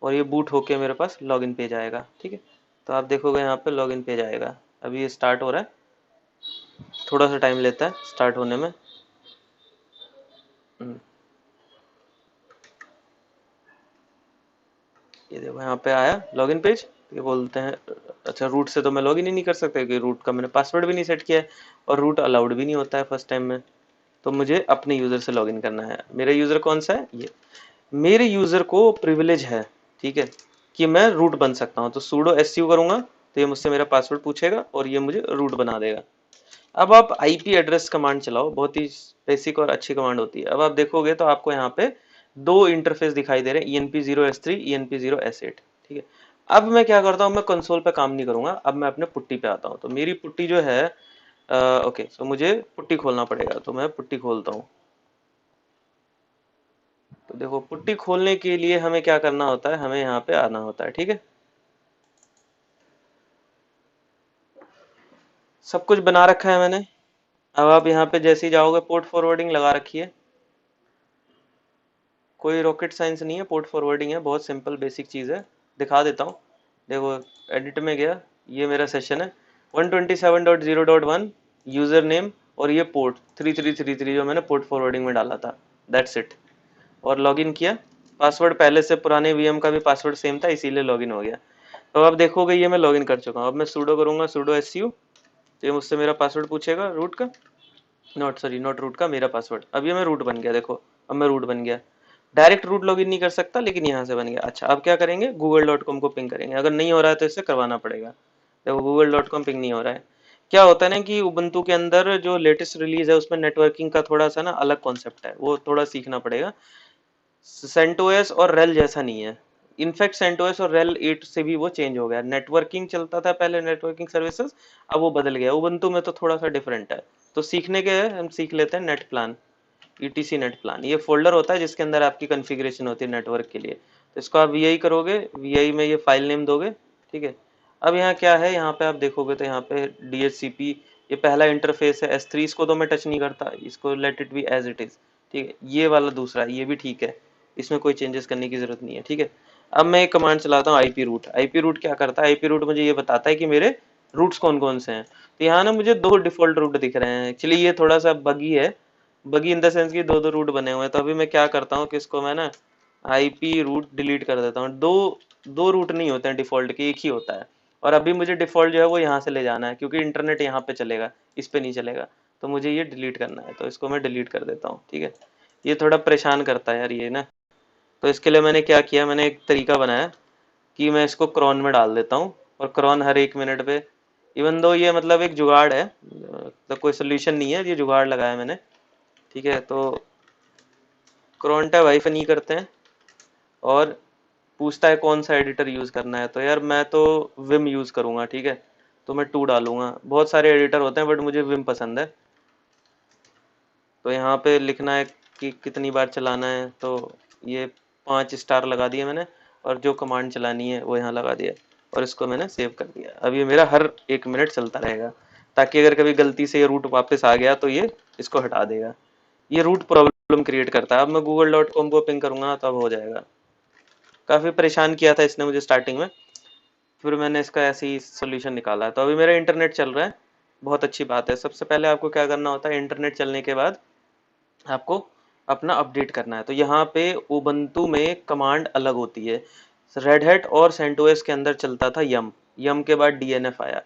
और ये बूट होके मेरे पास लॉगिन पेज आएगा, ठीक है। तो आप देखोगे यहाँ पे लॉगिन पेज आएगा। अभी ये स्टार्ट हो रहा है, थोड़ा सा टाइम लेता है स्टार्ट होने में। हम्म, ये देखो यहाँ पे आया लॉगिन पेज। ये बोलते हैं, अच्छा रूट से तो मैं लॉगिन ही नहीं कर सकता क्योंकि रूट का मैंने पासवर्ड भी नहीं सेट किया है, और रूट अलाउड भी नहीं होता है फर्स्ट टाइम में। तो मुझे अपने यूजर से लॉगिन करना है। मेरा यूजर कौन सा है, ये मेरे यूजर को प्रिविलेज है, ठीक है, कि मैं रूट बन सकता हूँ। तो sudo su करूंगा तो ये मुझसे मेरा पासवर्ड पूछेगा और ये मुझे रूट बना देगा। अब आप आईपी एड्रेस कमांड चलाओ, बहुत ही बेसिक और अच्छी कमांड होती है। अब आप देखोगे तो आपको यहाँ पे दो इंटरफेस दिखाई दे रहे हैं, enp0s3, enp0s8, ठीक है। अब मैं क्या करता हूँ, मैं कंसोल पे काम नहीं करूंगा, अब मैं अपने पुट्टी पे आता हूँ। तो मेरी पुट्टी जो है, ओके, तो मुझे पुट्टी खोलना पड़ेगा, तो मैं पुट्टी खोलता हूँ। तो देखो पुट्टी खोलने के लिए हमें क्या करना होता है, हमें यहाँ पे आना होता है, ठीक है। सब कुछ बना रखा है मैंने। अब आप यहाँ पे जैसे ही जाओगे, पोर्ट फॉरवर्डिंग लगा रखी है, कोई रॉकेट साइंस नहीं है, पोर्ट फॉरवर्डिंग है, बहुत सिंपल बेसिक चीज़ है। दिखा देता हूँ, देखो एडिट में गया, ये मेरा सेशन है 127.0.1, यूजर नेम, और ये पोर्ट 3333 जो मैंने पोर्ट फॉरवर्डिंग में डाला था, दैट्स इट। और लॉगिन किया, पासवर्ड पहले से पुराने वीएम का भी पासवर्ड सेम था, इसीलिए लॉगिन हो गया। तो अब देखोगे ये मैं लॉगिन कर चुका हूँ। अब मैं सूडो करूंगा, सूडो एसयू, तो ये मुझसे मेरा पासवर्ड पूछेगा रूट का, नॉट रूट का, मेरा पासवर्ड। अब ये मैं रूट बन गया, देखो अब मैं रूट बन गया। डायरेक्ट रूट लॉगिन नहीं कर सकता, लेकिन यहाँ से बन गया। अच्छा अब क्या करेंगे, google.com को पिंग करेंगे। अगर नहीं हो रहा है तो इससे करवाना पड़ेगा। देखो google.com पिंग नहीं हो रहा है। क्या होता है ना कि उबंटू के अंदर जो लेटेस्ट रिलीज है उसमें नेटवर्किंग का थोड़ा सा ना अलग कॉन्सेप्ट है, वो थोड़ा सीखना पड़ेगा। सेंटोस और रेल जैसा नहीं है। इनफैक्ट सेंटोस और रेल 8 से भी वो चेंज हो गया। नेटवर्किंग चलता था पहले, नेटवर्किंग सर्विसेज, अब वो बदल गया। उबंटू में तो थोड़ा सा डिफरेंट है। तो सीखने के हम सीख लेते हैं net plan, etc net plan. ये फोल्डर होता है जिसके अंदर आपकी कॉन्फ़िगरेशन होती है नेटवर्क के लिए। तो इसको आप वी करोगे, वी में ये फाइल नेम दोगे, ठीक है। अब यहाँ क्या है, यहाँ पे आप देखोगे तो यहाँ पे DHCP, ये पहला इंटरफेस है। S3 इसको तो मैं टच नहीं करता, इसको let it be as it is, ठीक है। ये वाला दूसरा, ये भी ठीक है, इसमें कोई चेंजेस करने की जरूरत नहीं है, ठीक है। अब मैं एक कमांड चलाता हूँ IP रूट। IP रूट क्या करता है, IP रूट मुझे ये बताता है कि मेरे रूट्स कौन कौन से हैं। तो यहाँ ना मुझे 2 डिफॉल्ट रूट दिख रहे हैं। एक्चुअली ये थोड़ा सा बगी है, बगी इन द सेंस कि 2 रूट बने हुए हैं। तो अभी मैं क्या करता हूँ कि इसको मैं ना IP रूट डिलीट कर देता हूँ। दो रूट नहीं होते हैं डिफॉल्ट के, एक ही होता है। और अभी मुझे डिफॉल्ट जो है वो यहाँ से ले जाना है, क्योंकि इंटरनेट यहाँ पे चलेगा, इस पे नहीं चलेगा। तो मुझे ये डिलीट करना है, तो इसको मैं डिलीट कर देता हूँ, ठीक है। ये थोड़ा परेशान करता है यार ये ना। तो इसके लिए मैंने क्या किया, मैंने एक तरीका बनाया कि मैं इसको क्रॉन में डाल देता हूँ, और क्रॉन हर 1 मिनट पे, इवन दो ये मतलब एक जुगाड़ है, तो कोई सोल्यूशन नहीं है, ये जुगाड़ लगाया मैंने, ठीक है। तो क्रॉन टैब हाइफन ई करते हैं, और पूछता है कौन सा एडिटर यूज करना है। तो यार मैं तो विम यूज करूंगा, ठीक है। तो मैं 2 डालूंगा। बहुत सारे एडिटर होते हैं बट मुझे विम पसंद है। तो यहाँ पे लिखना है कि कितनी बार चलाना है, तो ये 5 स्टार लगा दिए मैंने, और जो कमांड चलानी है वो यहाँ लगा दिया, और इसको मैंने सेव कर दिया। अब ये मेरा हर 1 मिनट चलता रहेगा, ताकि अगर कभी गलती से ये रूट वापस आ गया तो ये इसको हटा देगा। ये रूट प्रॉब्लम क्रिएट करता है। अब मैं google.com को पिंग करूंगा तब हो जाएगा। काफी परेशान किया था इसने मुझे स्टार्टिंग में, फिर मैंने इसका ऐसे ही सोल्यूशन निकाला है। तो अभी मेरा इंटरनेट चल रहा है, बहुत अच्छी बात है। सबसे पहले आपको क्या करना होता है, इंटरनेट चलने के बाद आपको अपना अपडेट करना है। तो यहाँ पे उबंटू में कमांड अलग होती है। रेड हैट और सेंटोस के अंदर चलता था यम, यम के बाद DNF आया।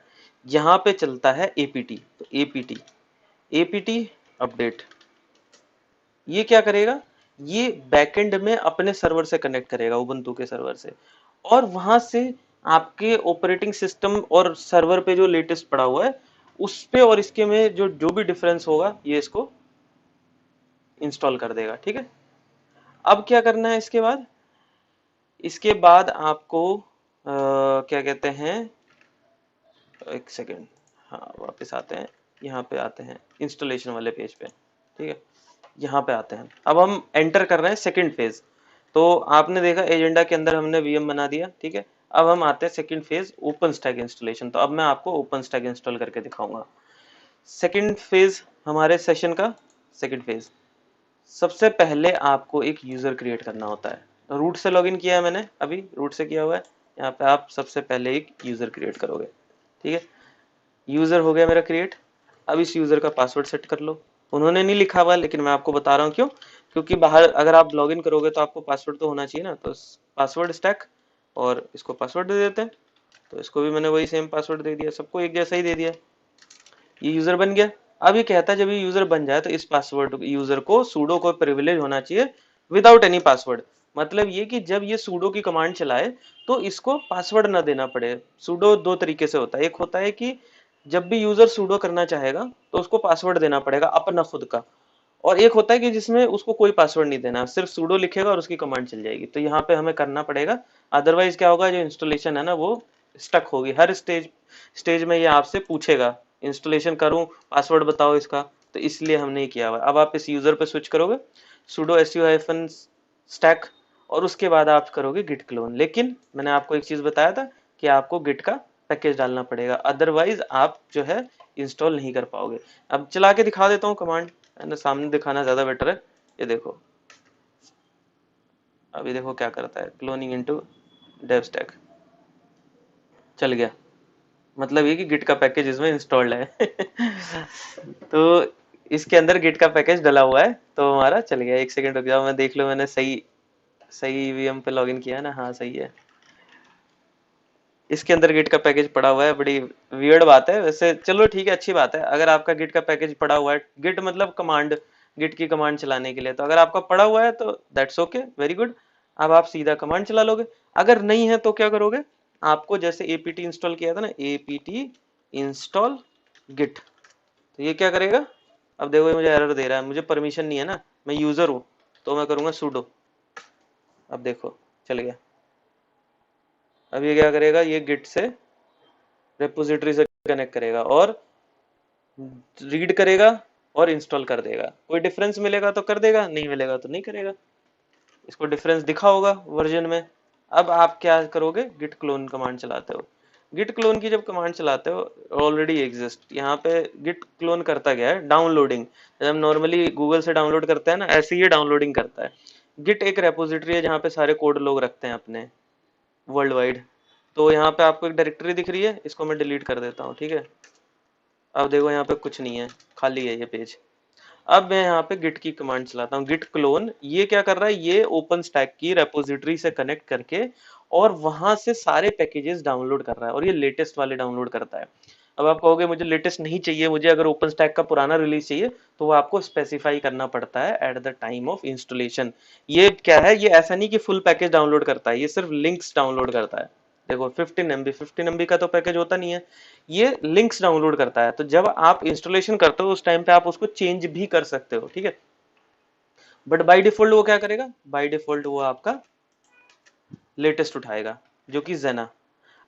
यहाँ पे चलता है APT। तो APT अपडेट, ये क्या करेगा, ये बैकएंड में अपने सर्वर से कनेक्ट करेगा, उबंटू के सर्वर से, और वहां से आपके ऑपरेटिंग सिस्टम और सर्वर पे जो लेटेस्ट पड़ा हुआ है उस पे और इसके में जो जो भी डिफरेंस होगा ये इसको इंस्टॉल कर देगा, ठीक है। अब क्या करना है इसके बाद, इसके बाद आपको क्या कहते हैं, एक सेकेंड, हाँ वापस आते हैं, यहाँ पे आते हैं इंस्टॉलेशन वाले पेज पे, ठीक है। यहाँ पे आते हैं, अब हम एंटर कर रहे हैं सेकंड फेज। तो आपने देखा एजेंडा के अंदर हमने वीएम बना दिया, ठीक है। अब हम आते हैं second phase, open stack installation. तो अब मैं आपको ओपन स्टैक इंस्टॉल करके दिखाऊंगा। सेकंड फेज हमारे सेशन का, सेकंड फेज, सबसे पहले आपको एक यूजर क्रिएट करना होता है। रूट से लॉगिन किया है मैंने, अभी रूट से किया हुआ है। यहाँ पे आप सबसे पहले एक यूजर क्रिएट करोगे, ठीक है। यूजर हो गया मेरा क्रिएट। अब इस यूजर का पासवर्ड सेट कर लो। उन्होंने नहीं लिखा हुआ, लेकिन मैं आपको बता रहा हूँ क्यों, क्योंकि बाहर अगर आप लॉगिन करोगे तो आपको पासवर्ड तो होना चाहिए ना। तो पासवर्ड स्टैक, और इसको पासवर्ड दे देते हैं। तो इसको भी मैंने वही सेम पासवर्ड दे दिया, सबको एक जैसा ही दे दिया। ये यूजर बन गया। अब ये कहता है जब ये यूजर बन जाए तो इस पासवर्ड यूजर को सूडो को प्रिविलेज होना चाहिए विदाउट एनी पासवर्ड। मतलब ये कि जब ये सूडो की कमांड चलाए तो इसको पासवर्ड ना देना पड़े। सूडो 2 तरीके से होता है, एक होता है कि जब भी यूजर सूडो करना चाहेगा तो उसको पासवर्ड देना पड़ेगा अपना खुद का, और एक होता है कि जिसमें उसको कोई पासवर्ड नहीं देना, सिर्फ सूडो लिखेगा और उसकी कमांड चल जाएगी। तो यहाँ पे हमें करना पड़ेगा, अदरवाइज क्या होगा, जो इंस्टॉलेशन है ना वो स्टक होगी। हर स्टेज में ये आपसे पूछेगा इंस्टॉलेशन करूं, पासवर्ड बताओ इसका। तो इसलिए हमने ये किया हुआ। अब आप इस यूजर पे स्विच करोगे, sudo su stack, और उसके बाद आप करोगे git clone। लेकिन मैंने आपको एक चीज बताया था कि आपको git का पैकेज डालना पड़ेगा, अदरवाइज आप जो है इंस्टॉल नहीं कर पाओगे। अब चला के दिखा देता हूँ कमांड, है ना, सामने दिखाना ज्यादा बेटर है। ये देखो, अभी देखो क्या करता है, क्लोनिंग इनटू डेव स्टैक, चल गया। मतलब ये कि गिट का पैकेज इसमें इंस्टॉल्ड है। तो इसके अंदर गिट का पैकेज डला हुआ है, तो हमारा चल गया। एक सेकंड रुक जाओ, मैं देख लो मैंने सही सही ईवीएम पे लॉगिन किया है ना, हाँ सही है। इसके अंदर गिट का पैकेज पड़ा हुआ है, बड़ी वियर्ड बात है वैसे, चलो ठीक है, अच्छी बात है अगर आपका गिट का पैकेज पड़ा हुआ है। गिट मतलब कमांड, गिट की कमांड चलाने के लिए, तो अगर आपका पड़ा हुआ है तो दैट्स ओके, वेरी गुड। अब आप सीधा कमांड चला लोगे। अगर नहीं है तो क्या करोगे, आपको जैसे एपीटी इंस्टॉल किया था ना, एपीटी इंस्टॉल गिट, तो ये क्या करेगा। अब देखो ये मुझे एरर दे रहा है, मुझे परमिशन नहीं है ना, मैं यूजर हूँ, तो मैं करूंगा sudo। अब देखो चल गया। अब ये क्या करेगा, ये गिट से रेपोजिटरी से कनेक्ट करेगा और रीड करेगा और इंस्टॉल कर देगा। कोई डिफरेंस मिलेगा तो कर देगा, नहीं मिलेगा तो नहीं करेगा। इसको डिफरेंस दिखा होगा वर्जन में। अब आप क्या करोगे, गिट क्लोन कमांड चलाते हो। गिट क्लोन की जब कमांड चलाते हो, ऑलरेडी एग्जिस्ट यहाँ पे। गिट क्लोन करता क्या है, डाउनलोडिंग। जब हम नॉर्मली गूगल से डाउनलोड करते हैं ना, ऐसे ही डाउनलोडिंग करता है। गिट एक रेपोजिटरी है जहाँ पे सारे कोड लोग रखते हैं अपने, वर्ल्ड वाइड। तो यहाँ पे आपको एक डायरेक्टरी दिख रही है, इसको मैं डिलीट कर देता हूँ, ठीक है। अब देखो यहाँ पे कुछ नहीं है, खाली है ये पेज। अब मैं यहाँ पे गिट की कमांड चलाता हूँ, गिट क्लोन। ये क्या कर रहा है, ये ओपन स्टैक की रेपोजिटरी से कनेक्ट करके और वहां से सारे पैकेजेस डाउनलोड कर रहा है, और ये लेटेस्ट वाले डाउनलोड करता है। अब आप कहोगे मुझे लेटेस्ट नहीं चाहिए, मुझे अगर ओपन स्टैक का पुराना रिलीज चाहिए, तो वो आपको स्पेसिफाई करना पड़ता है at the time of installation. ये क्या है, ये ऐसा नहीं कि फुल पैकेज डाउनलोड करता है, ये सिर्फ लिंक्स डाउनलोड करता है। देखो 15 MB, 15 MB का तो पैकेज होता नहीं है, ये लिंक्स डाउनलोड करता है। तो जब आप इंस्टॉलेशन करते हो उस टाइम पे आप उसको चेंज भी कर सकते हो, ठीक है। बट बाय डिफॉल्ट वो क्या करेगा, बाय डिफॉल्ट वो आपका लेटेस्ट उठाएगा, जो कि जेना।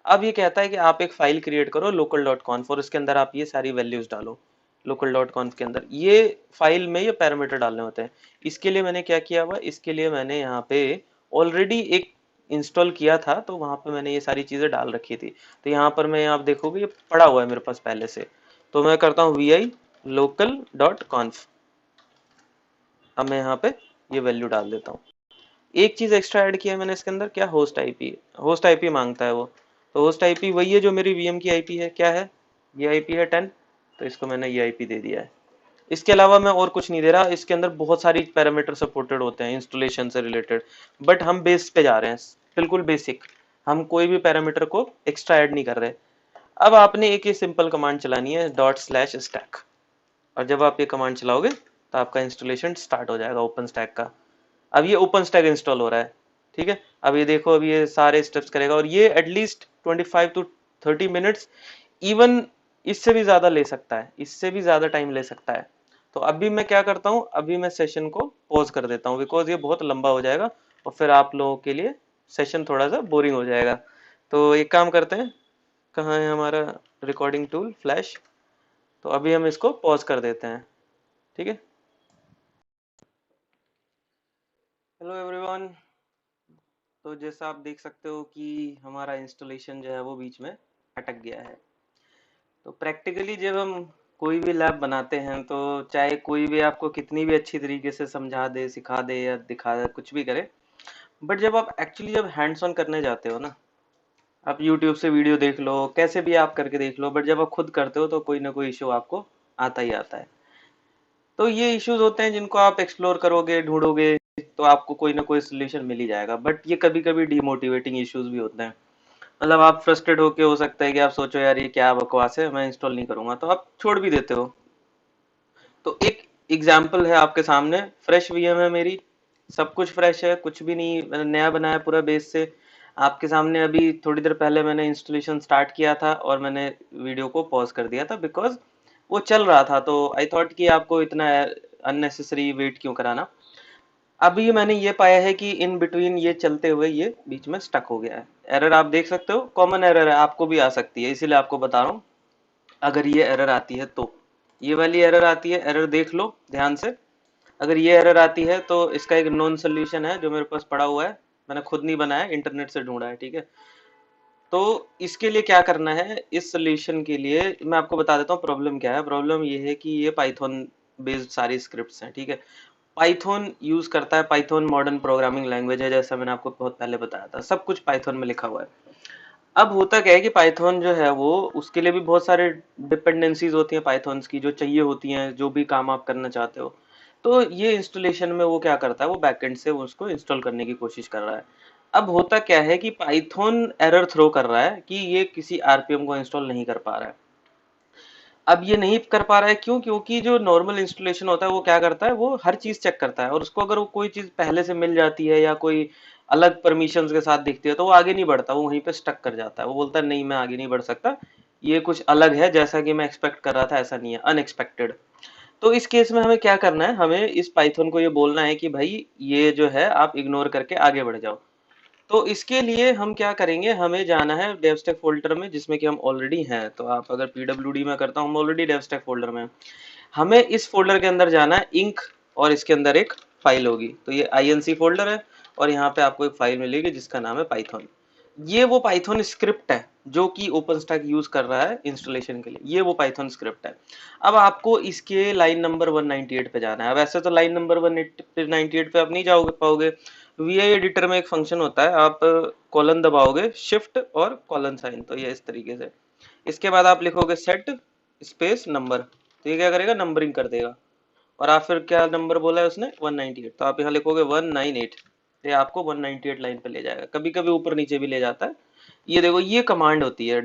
अब ये कहता है कि आप एक फाइल क्रिएट करो लोकल डॉट कॉन्फ, और इसके अंदर आप ये सारी वैल्यूज डालो। लोकल डॉट कॉन्फ के अंदर ये फाइल में ये पैरामीटर डालने होते हैं। इसके लिए मैंने क्या किया हुआ, इसके लिए मैंने यहाँ पे ऑलरेडी एक इंस्टॉल किया था, तो वहां पे मैंने ये सारी चीजें डाल रखी थी। तो यहाँ पर मैं, आप देखोगे ये पड़ा हुआ है मेरे पास पहले से। तो मैं करता हूँ vi लोकल डॉट कॉन्फ। अब मैं यहाँ पे ये वैल्यू डाल देता हूँ। एक चीज एक्स्ट्रा ऐड किया है मैंने इसके अंदर, क्या, होस्ट आईपी। होस्ट आईपी मांगता है वो, तो होस्ट आईपी वही है जो मेरी वीएम की आईपी है। क्या है, ये आईपी है 10, तो इसको मैंने ये आईपी दे दिया है। इसके अलावा मैं और कुछ नहीं दे रहा। इसके अंदर बहुत सारी पैरामीटर सपोर्टेड होते हैं इंस्टॉलेशन से रिलेटेड, बट हम बेस पे जा रहे हैं, बिल्कुल बेसिक। हम कोई भी पैरामीटर को एक्स्ट्रा ऐड नहीं कर रहे। अब आपने एक ही सिंपल कमांड चलानी है, ./stack। और जब आप ये कमांड चलाओगे तो आपका इंस्टॉलेशन स्टार्ट हो जाएगा ओपन स्टैक का। अब ये ओपन स्टैक इंस्टॉल हो रहा है, ठीक है। अब ये देखो, अब ये सारे स्टेप्स करेगा, और ये एटलीस्ट 25 to 30 मिनट्स, इवन इससे भी ज्यादा ले सकता है, इससे भी ज्यादा टाइम ले सकता है। तो अभी मैं क्या करता हूँ, अभी मैं सेशन को पॉज कर देता हूँ, बिकॉज ये बहुत लंबा हो जाएगा और फिर आप लोगों के लिए सेशन थोड़ा सा बोरिंग हो जाएगा। तो एक काम करते हैं, कहाँ है हमारा रिकॉर्डिंग टूल, फ्लैश। तो अभी हम इसको पॉज कर देते हैं, ठीक है। Hello everyone. तो जैसा आप देख सकते हो कि हमारा इंस्टॉलेशन जो है वो बीच में अटक गया है। तो प्रैक्टिकली जब हम कोई भी लैब बनाते हैं, तो चाहे कोई भी आपको कितनी भी अच्छी तरीके से समझा दे, सिखा दे या दिखा दे, कुछ भी करे, बट जब आप एक्चुअली जब हैंड्स ऑन करने जाते हो ना, आप यूट्यूब से वीडियो देख लो, कैसे भी आप करके देख लो, बट जब आप खुद करते हो तो कोई ना कोई इशू आपको आता ही आता है। तो ये इश्यूज होते हैं जिनको आप एक्सप्लोर करोगे, ढूंढोगे, तो आपको कोई ना कोई सोल्यूशन मिल ही जाएगा। बट ये कभी कभी डिमोटिवेटिंग इश्यूज भी होते हैं। मतलब आप फ्रस्ट्रेट होके, हो सकता है कि आप सोचो यार ये क्या बकवास है, मैं इंस्टॉल नहीं करूंगा, तो आप छोड़ भी देते हो। तो एक एग्जाम्पल है आपके सामने, फ्रेश वीएम है मेरी, सब कुछ फ्रेश है, कुछ भी नहीं, मैंने नया बनाया पूरा बेस से। आपके सामने अभी थोड़ी देर पहले मैंने इंस्टॉलेशन स्टार्ट किया था और मैंने वीडियो को पॉज कर दिया था, बिकॉज वो चल रहा था। तो आई थॉट कि आपको इतना अननेसेसरी वेट क्यों कराना। अभी मैंने ये पाया है कि इन बिटवीन ये चलते हुए ये बीच में स्टक हो गया है। एरर आप देख सकते हो, कॉमन एरर है, आपको भी आ सकती है, इसीलिए आपको बता रहा हूँ। अगर ये एरर आती है तो, ये वाली एरर आती है, एरर देख लो ध्यान से। अगर ये एरर आती है तो इसका एक नॉन सोल्यूशन है जो मेरे पास पड़ा हुआ है, मैंने खुद नहीं बनाया, इंटरनेट से ढूंढा है, ठीक है। तो इसके लिए क्या करना है, इस सोल्यूशन के लिए मैं आपको बता देता हूँ प्रॉब्लम क्या है। प्रॉब्लम ये है कि ये पाइथन बेस्ड सारी स्क्रिप्ट्स हैं, ठीक है। पाइथन यूज करता है, पाइथन मॉडर्न प्रोग्रामिंग लैंग्वेज है, जैसा मैंने आपको बहुत पहले बताया था, सब कुछ पाइथन में लिखा हुआ है। अब होता क्या है कि पाइथन जो है वो, उसके लिए भी बहुत सारे डिपेंडेंसीज होती हैं पाइथन की, जो चाहिए होती हैं जो भी काम आप करना चाहते हो। तो ये इंस्टॉलेशन में वो क्या करता है, वो बैकएंड से वो उसको इंस्टॉल करने की कोशिश कर रहा है। अब होता क्या है कि पाइथन एरर थ्रो कर रहा है कि ये किसी आरपीएम को इंस्टॉल नहीं कर पा रहा है। अब ये नहीं कर पा रहा है क्यों? क्योंकि जो नॉर्मल इंस्टॉलेशन होता है वो क्या करता है, वो हर चीज चेक करता है, और उसको अगर वो कोई चीज पहले से मिल जाती है या कोई अलग परमिशंस के साथ दिखती है तो वो आगे नहीं बढ़ता, वो वहीं पे स्टक कर जाता है। वो बोलता है नहीं, मैं आगे नहीं बढ़ सकता, ये कुछ अलग है, जैसा कि मैं एक्सपेक्ट कर रहा था ऐसा नहीं है, अनएक्सपेक्टेड। तो इस केस में हमें क्या करना है, हमें इस पाइथन को ये बोलना है कि भाई ये जो है आप इग्नोर करके आगे बढ़ जाओ। तो इसके लिए हम क्या करेंगे, हमें जाना है डेवस्टेक फोल्डर में जिसमें कि हम ऑलरेडी हैं। तो आप अगर पीडब्ल्यूडी में करता हूँ, हम ऑलरेडी डेवस्टेक फोल्डर में हैं। हमें इस फोल्डर के अंदर जाना है इंक, और इसके अंदर एक फाइल होगी, तो ये आईएनसी फोल्डर है, और यहाँ पे आपको एक फाइल मिलेगी जिसका नाम है पाइथन। ये वो पाइथन स्क्रिप्ट है जो कि ओपनस्टैक यूज कर रहा है इंस्टॉलेशन के लिए, ये वो पाइथन स्क्रिप्ट है। अब आपको इसके लाइन नंबर 198 पे जाना है। वैसे तो लाइन नंबर 198 पे आप नहीं जाओगे पाओगे, वीआई एडिटर में एक फंक्शन होता है, आप कॉलन दबाओगे, शिफ्ट और कॉलन साइन, तो ये इस तरीके से। इसके बाद आप लिखोगे सेट स्पेस नंबर, तो ये क्या करेगा, नंबरिंग कर देगा। और आप फिर क्या नंबर बोला है उसने, 198, तो आप यहाँ लिखोगे 198, ये आपको 198 लाइन पे ले जाएगा। कभी कभी ऊपर नीचे भी ले जाता है। ये देखो, ये कमांड होती है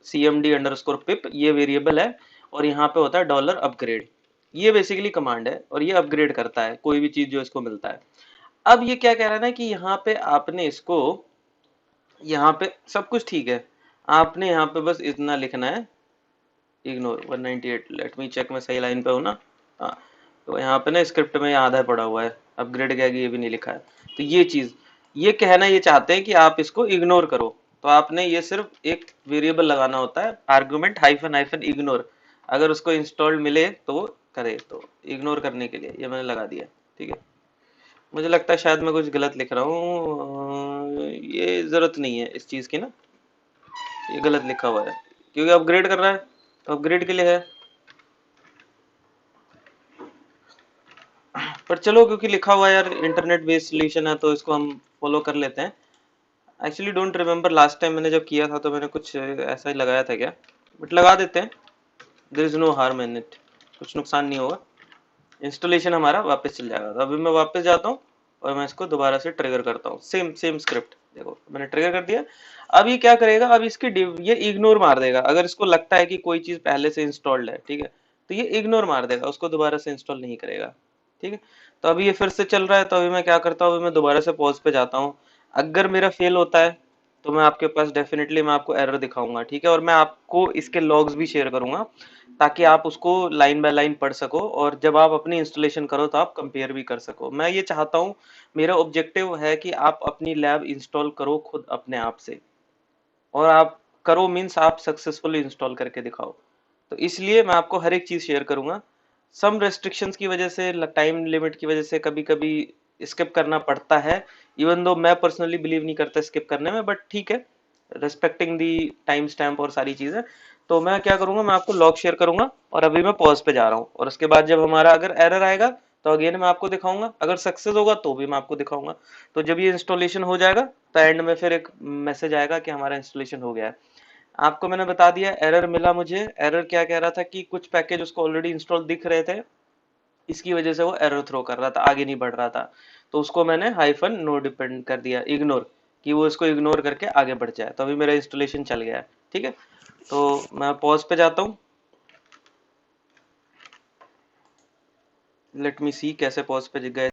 $cmd_pip, ये वेरिएबल है, और यहाँ पे होता है $अपग्रेड। ये बेसिकली कमांड है, और ये अपग्रेड करता है कोई भी चीज जो इसको मिलता है। अब ये क्या कह रहा है ना कि यहाँ पे आपने इसको, यहाँ पे सब कुछ ठीक है, आपने यहाँ पे बस इतना लिखना है, इग्नोर 198। लेट मी चेक, मैं सही लाइन पे हूँ ना? हाँ। तो यहाँ पे ना स्क्रिप्ट में आधा पड़ा हुआ है, अपग्रेड क्या है ये भी नहीं लिखा है। तो ये चीज, ये कहना ये चाहते हैं कि आप इसको इग्नोर करो। तो आपने ये सिर्फ एक वेरिएबल लगाना होता है, आर्गुमेंट हाइफन हाइफन इग्नोर, अगर उसको इंस्टॉल्ड मिले तो वो करे। तो इग्नोर करने के लिए ये मैंने लगा दिया। ठीक है, मुझे लगता है शायद मैं कुछ गलत लिख रहा हूँ, ये जरूरत नहीं है इस चीज की ना, ये गलत लिखा हुआ है क्योंकि अपग्रेड कर रहा है, तो अपग्रेड के लिए है। पर चलो, क्योंकि लिखा हुआ है यार, इंटरनेट बेस्ड सोल्यूशन है तो इसको हम फॉलो कर लेते हैं। Actually don't remember last time मैंने जब किया था तो मैंने कुछ ऐसा ही लगाया था क्या, बट लगा देते हैं। There is no harm in it, कुछ नुकसान नहीं होगा, इंस्टॉलेशन हमारा वापस चल जाएगा। तो अभी मैं वापस जाता हूँ और मैं इसको दोबारा से ट्रिगर करता हूँ, सेम सेम स्क्रिप्ट। देखो मैंने ट्रिगर कर दिया। अब ये क्या करेगा, अब इसकी ये इग्नोर मार देगा अगर इसको लगता है कि कोई चीज पहले से इंस्टॉल्ड है। ठीक है, तो ये इग्नोर मार देगा, उसको दोबारा से इंस्टॉल नहीं करेगा। ठीक है, तो अभी ये फिर से चल रहा है, तो अभी मैं क्या करता हूँ, अभी मैं दोबारा से पॉज पे जाता हूँ। अगर मेरा फेल होता है तो मैं आपके पास डेफिनेटली मैं आपको एरर दिखाऊंगा। ठीक है, और मैं आपको इसके लॉग्स भी शेयर करूंगा ताकि आप उसको लाइन बाय लाइन पढ़ सको, और जब आप अपनी इंस्टॉलेशन करो तो आप कंपेयर भी कर सको। मैं ये चाहता हूँ, मेरा ऑब्जेक्टिव है कि आप अपनी लैब इंस्टॉल करो खुद अपने आप से, और आप करो मीन्स आप सक्सेसफुली इंस्टॉल करके दिखाओ। तो इसलिए मैं आपको हर एक चीज शेयर करूंगा। सम रेस्ट्रिक्शंस की वजह से, टाइम लिमिट की वजह से कभी कभी स्किप करना पड़ता है, इवन दो मैं पर्सनली बिलीव नहीं करता स्किप करने में, बट ठीक है, रेस्पेक्टिंग दी टाइम स्टैम्प और सारी चीजें। तो मैं क्या करूंगा, मैं आपको लॉग शेयर करूंगा, और अभी मैं पॉज पे जा रहा हूँ, और उसके बाद जब हमारा अगर एरर आएगा तो अगेन मैं आपको दिखाऊंगा, अगर सक्सेस होगा तो भी मैं आपको दिखाऊंगा। तो जब ये इंस्टॉलेशन हो जाएगा तो एंड में फिर एक मैसेज आएगा कि हमारा इंस्टॉलेशन हो गया है। आपको मैंने बता दिया एरर मिला मुझे। एरर क्या कह रहा था कि कुछ पैकेज उसको ऑलरेडी इंस्टॉल दिख रहे थे, इसकी वजह से वो एरर थ्रो कर रहा था, आगे नहीं बढ़ रहा था। तो उसको मैंने हाइफन नो डिपेंड कर दिया, इग्नोर, कि वो इसको इग्नोर करके आगे बढ़ जाए। तो अभी मेरा इंस्टॉलेशन चल गया है। ठीक है, तो मैं पॉज पे जाता हूँ, लेट मी सी कैसे पॉज पे गए।